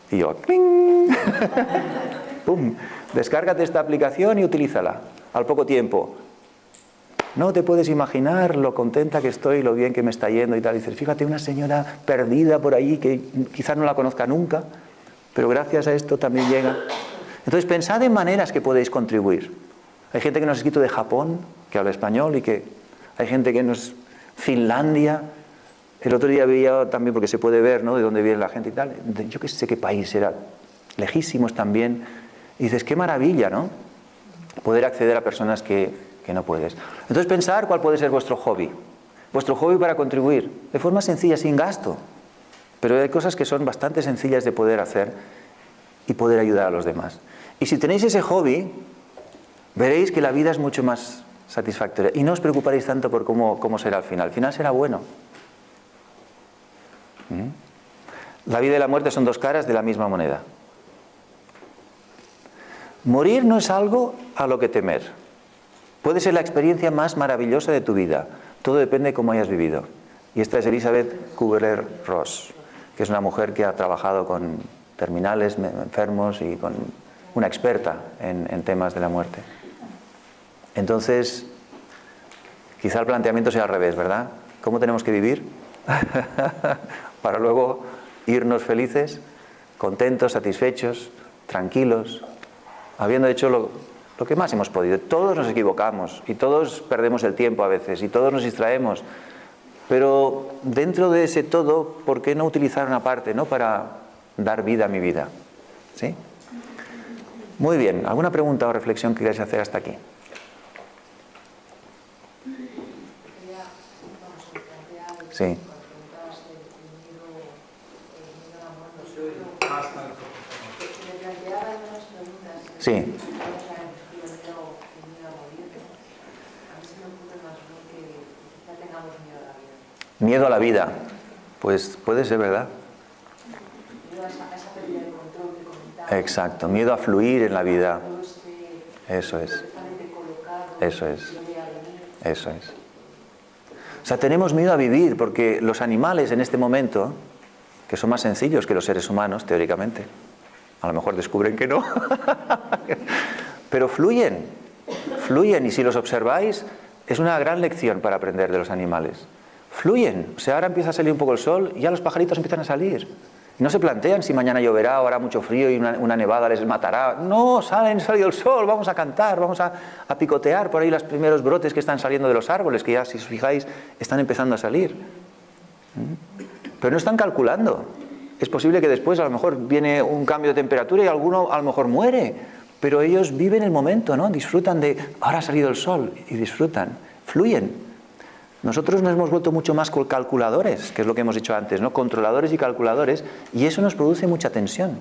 Y yo, ¡cling! ¡Pum! Descárgate esta aplicación y utilízala. Al poco tiempo, no te puedes imaginar lo contenta que estoy, lo bien que me está yendo y tal. Y dices, fíjate, una señora perdida por allí que quizás no la conozca nunca, pero gracias a esto también llega... Entonces, pensad en maneras que podéis contribuir. Hay gente que nos ha escrito de Japón, que habla español, y que hay gente que nos... Finlandia. El otro día veía también, porque se puede ver, ¿no?, de dónde viene la gente y tal. Yo que sé qué país era. Lejísimos también. Y dices, qué maravilla, ¿no? Poder acceder a personas que no puedes. Entonces, pensar cuál puede ser vuestro hobby. Vuestro hobby para contribuir. De forma sencilla, sin gasto. Pero hay cosas que son bastante sencillas de poder hacer y poder ayudar a los demás. Y si tenéis ese hobby, veréis que la vida es mucho más satisfactoria. Y no os preocuparéis tanto por cómo será el final. El final será bueno. La vida y la muerte son dos caras de la misma moneda. Morir no es algo a lo que temer. Puede ser la experiencia más maravillosa de tu vida. Todo depende de cómo hayas vivido. Y esta es Elizabeth Kubler-Ross, que es una mujer que ha trabajado con terminales, enfermos y con una experta en temas de la muerte. Entonces, quizá el planteamiento sea al revés, ¿verdad? ¿Cómo tenemos que vivir? Para luego irnos felices, contentos, satisfechos, tranquilos, habiendo hecho lo que más hemos podido. Todos nos equivocamos y todos perdemos el tiempo a veces y todos nos distraemos. Pero dentro de ese todo, ¿por qué no utilizar una parte, ¿no?, para dar vida a mi vida? ¿Sí? Muy bien. ¿Alguna pregunta o reflexión que queráis hacer hasta aquí? Sí. Sí. Miedo a la vida. Pues puede ser verdad. Exacto. Miedo a fluir en la vida. Eso es. Eso es. Eso es. O sea, tenemos miedo a vivir porque los animales en este momento, que son más sencillos que los seres humanos, teóricamente, a lo mejor descubren que no, pero fluyen, y si los observáis, es una gran lección para aprender de los animales. Fluyen, o sea, ahora empieza a salir un poco el sol y ya los pajaritos empiezan a salir. Y no se plantean si mañana lloverá o hará mucho frío y una nevada les matará. No, salido el sol, vamos a cantar, vamos a picotear por ahí los primeros brotes que están saliendo de los árboles, que ya, si os fijáis, están empezando a salir. Pero no están calculando. Es posible que después a lo mejor viene un cambio de temperatura y alguno a lo mejor muere, pero ellos viven el momento, ¿no? Disfrutan de, ahora ha salido el sol, y disfrutan, fluyen. Nosotros nos hemos vuelto mucho más calculadores, que es lo que hemos dicho antes, ¿no? Controladores y calculadores, y eso nos produce mucha tensión.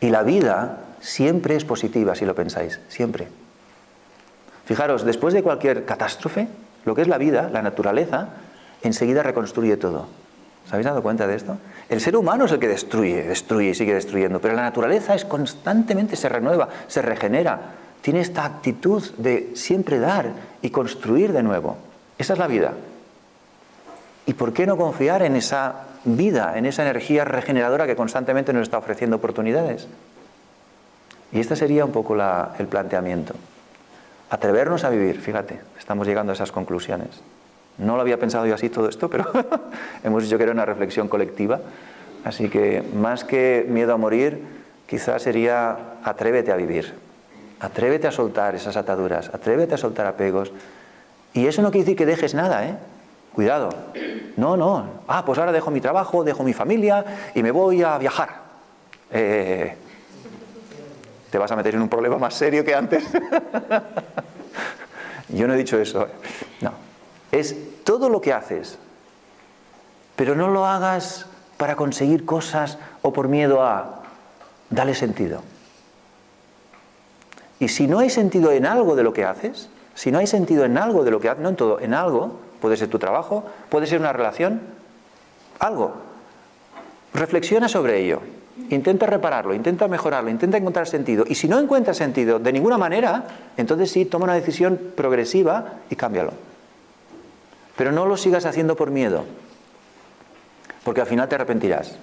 Y la vida siempre es positiva, si lo pensáis, siempre. Fijaros, después de cualquier catástrofe, lo que es la vida, la naturaleza, enseguida reconstruye todo. ¿Os habéis dado cuenta de esto? El ser humano es el que destruye y sigue destruyendo, pero la naturaleza es constantemente, se renueva, se regenera. Tiene esta actitud de siempre dar y construir de nuevo. Esa es la vida. ¿Y por qué no confiar en esa vida, en esa energía regeneradora que constantemente nos está ofreciendo oportunidades? Y este sería un poco el planteamiento. Atrevernos a vivir, fíjate, estamos llegando a esas conclusiones. No lo había pensado yo así todo esto, pero hemos dicho que era una reflexión colectiva. Así que más que miedo a morir, quizás sería atrévete a vivir. Atrévete a soltar esas ataduras, atrévete a soltar apegos. Y eso no quiere decir que dejes nada, ¿eh? Cuidado. No. Pues ahora dejo mi trabajo, dejo mi familia y me voy a viajar. Te vas a meter en un problema más serio que antes. Yo no he dicho eso. No. Es todo lo que haces, pero no lo hagas para conseguir cosas o por miedo a... Dale sentido. Y si no hay sentido en algo de lo que haces, si no hay sentido en algo de lo que haces, no en todo, en algo, puede ser tu trabajo, puede ser una relación, algo. Reflexiona sobre ello, intenta repararlo, intenta mejorarlo, intenta encontrar sentido. Y si no encuentras sentido de ninguna manera, entonces sí, toma una decisión progresiva y cámbialo. Pero no lo sigas haciendo por miedo, porque al final te arrepentirás.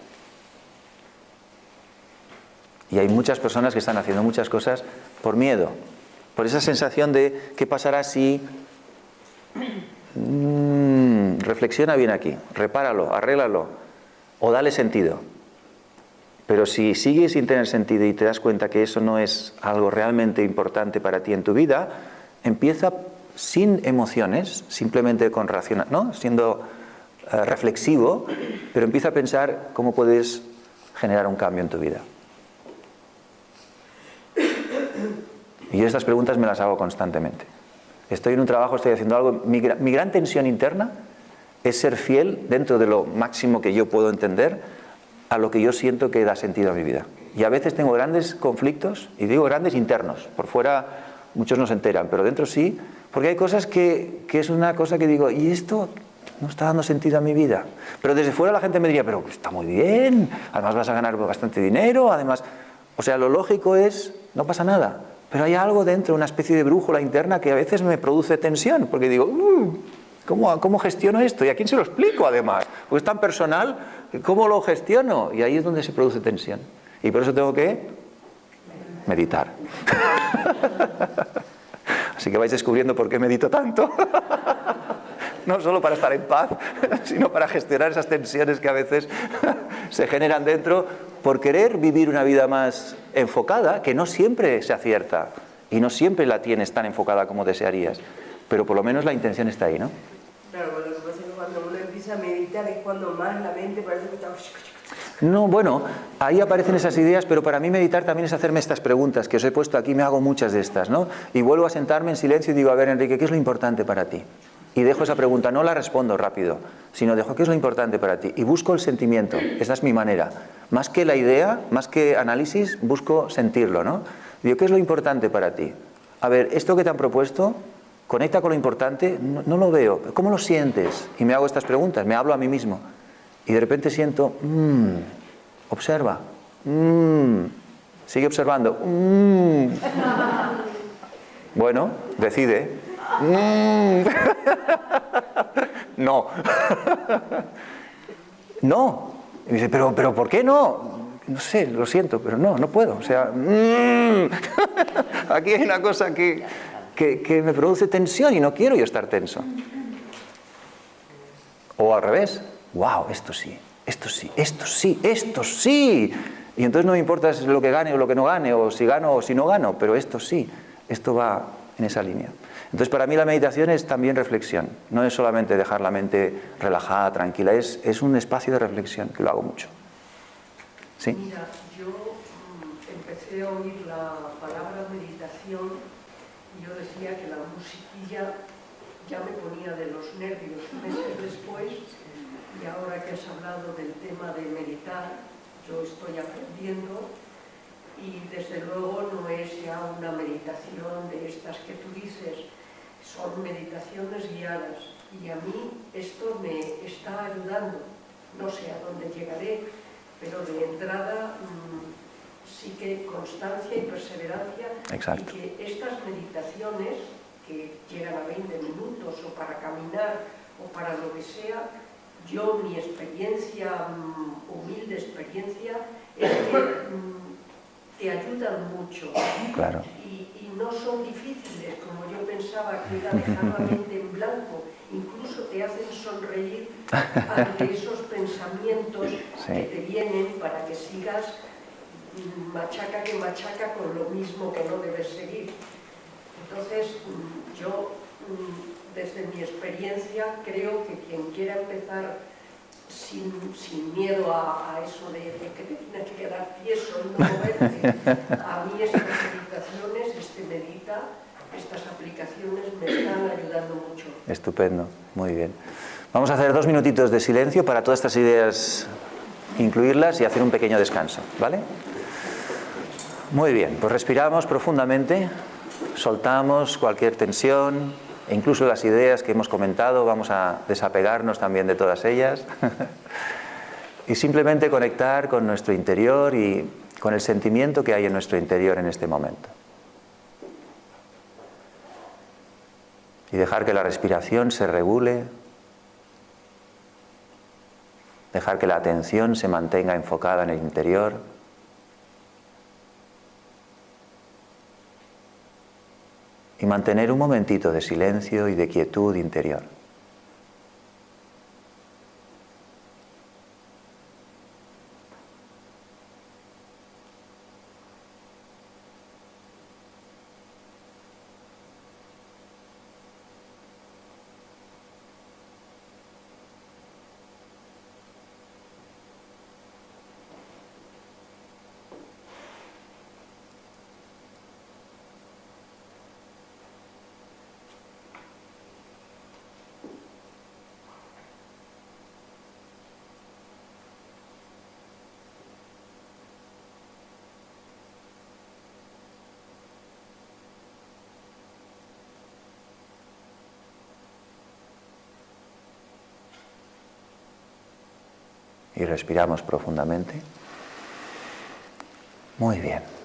Y hay muchas personas que están haciendo muchas cosas por miedo, por esa sensación de ¿qué pasará si? Reflexiona bien aquí, repáralo, arréglalo o dale sentido. Pero si sigues sin tener sentido y te das cuenta que eso no es algo realmente importante para ti en tu vida, empieza sin emociones, simplemente con racional, ¿no? Siendo reflexivo, pero empieza a pensar cómo puedes generar un cambio en tu vida. Y yo estas preguntas me las hago constantemente. Estoy en un trabajo, estoy haciendo algo. Mi gran tensión interna es ser fiel, dentro de lo máximo que yo puedo entender, a lo que yo siento que da sentido a mi vida. y a veces tengo grandes conflictos, y digo grandes internos, por fuera muchos no se enteran, pero dentro sí, porque hay cosas que es una cosa que digo, ¿y esto no está dando sentido a mi vida? Pero desde fuera la gente me diría, pero está muy bien, además vas a ganar bastante dinero, además... O sea, lo lógico es, no pasa nada, pero hay algo dentro, una especie de brújula interna que a veces me produce tensión, porque digo, ¿cómo gestiono esto? ¿Y a quién se lo explico además? Porque es tan personal, ¿cómo lo gestiono? Y ahí es donde se produce tensión. Y por eso tengo que meditar. Así que vais descubriendo por qué medito tanto. No solo para estar en paz, sino para gestionar esas tensiones que a veces se generan dentro por querer vivir una vida más enfocada, que no siempre se acierta y no siempre la tienes tan enfocada como desearías, pero por lo menos la intención está ahí, ¿no? Claro, lo que pasa es que cuando uno empieza a meditar es cuando más la mente parece que está... No, bueno, ahí aparecen esas ideas, pero para mí meditar también es hacerme estas preguntas que os he puesto aquí, me hago muchas de estas, ¿no? Y vuelvo a sentarme en silencio y digo, a ver, Enrique, ¿qué es lo importante para ti? Y dejo esa pregunta, no la respondo rápido, sino dejo, ¿qué es lo importante para ti? Y busco el sentimiento, esa es mi manera. Más que la idea, más que análisis, busco sentirlo, ¿no? Digo, ¿qué es lo importante para ti? A ver, esto que te han propuesto, ¿conecta con lo importante? No lo veo. ¿Cómo lo sientes? Y me hago estas preguntas, me hablo a mí mismo. Y de repente siento, observa, sigue observando, bueno, decide. No. No. Y me dice, pero ¿por qué no? No sé, lo siento, pero no puedo. O sea, aquí hay una cosa que me produce tensión y no quiero yo estar tenso. O al revés, wow, esto sí. Y entonces no me importa si lo que gane o lo que no gane, o si gano o si no gano, pero esto sí, esto va en esa línea. Entonces para mí la meditación es también reflexión, no es solamente dejar la mente relajada, tranquila, es un espacio de reflexión, que lo hago mucho. ¿Sí? Mira, yo empecé a oír la palabra meditación y yo decía que la musiquilla ya me ponía de los nervios meses después, y ahora que has hablado del tema de meditar, yo estoy aprendiendo. Y desde luego no es ya una meditación de estas que tú dices, son meditaciones guiadas. Y a mí esto me está ayudando, no sé a dónde llegaré, pero de entrada sí que constancia y perseverancia. Exacto. Y que estas meditaciones, que llegan a 20 minutos o para caminar o para lo que sea, yo mi experiencia, humilde experiencia, es que... te ayudan mucho. Claro. Y no son difíciles, como yo pensaba que era dejar la mente en blanco, incluso te hacen sonreír ante esos pensamientos que te vienen para que sigas machaca con lo mismo que no debes seguir. Entonces, yo, desde mi experiencia, creo que quien quiera empezar sin miedo a eso de que te tienes que quedar tieso y no moverte. A mí estas meditaciones, estas aplicaciones me están ayudando mucho. Estupendo, muy bien. Vamos a hacer 2 minutitos de silencio para todas estas ideas, incluirlas y hacer un pequeño descanso, ¿vale? Muy bien, pues respiramos profundamente, soltamos cualquier tensión, e incluso las ideas que hemos comentado, vamos a desapegarnos también de todas ellas y simplemente conectar con nuestro interior y con el sentimiento que hay en nuestro interior en este momento. Y dejar que la respiración se regule, dejar que la atención se mantenga enfocada en el interior. Y mantener un momentito de silencio y de quietud interior. Y respiramos profundamente. Muy bien.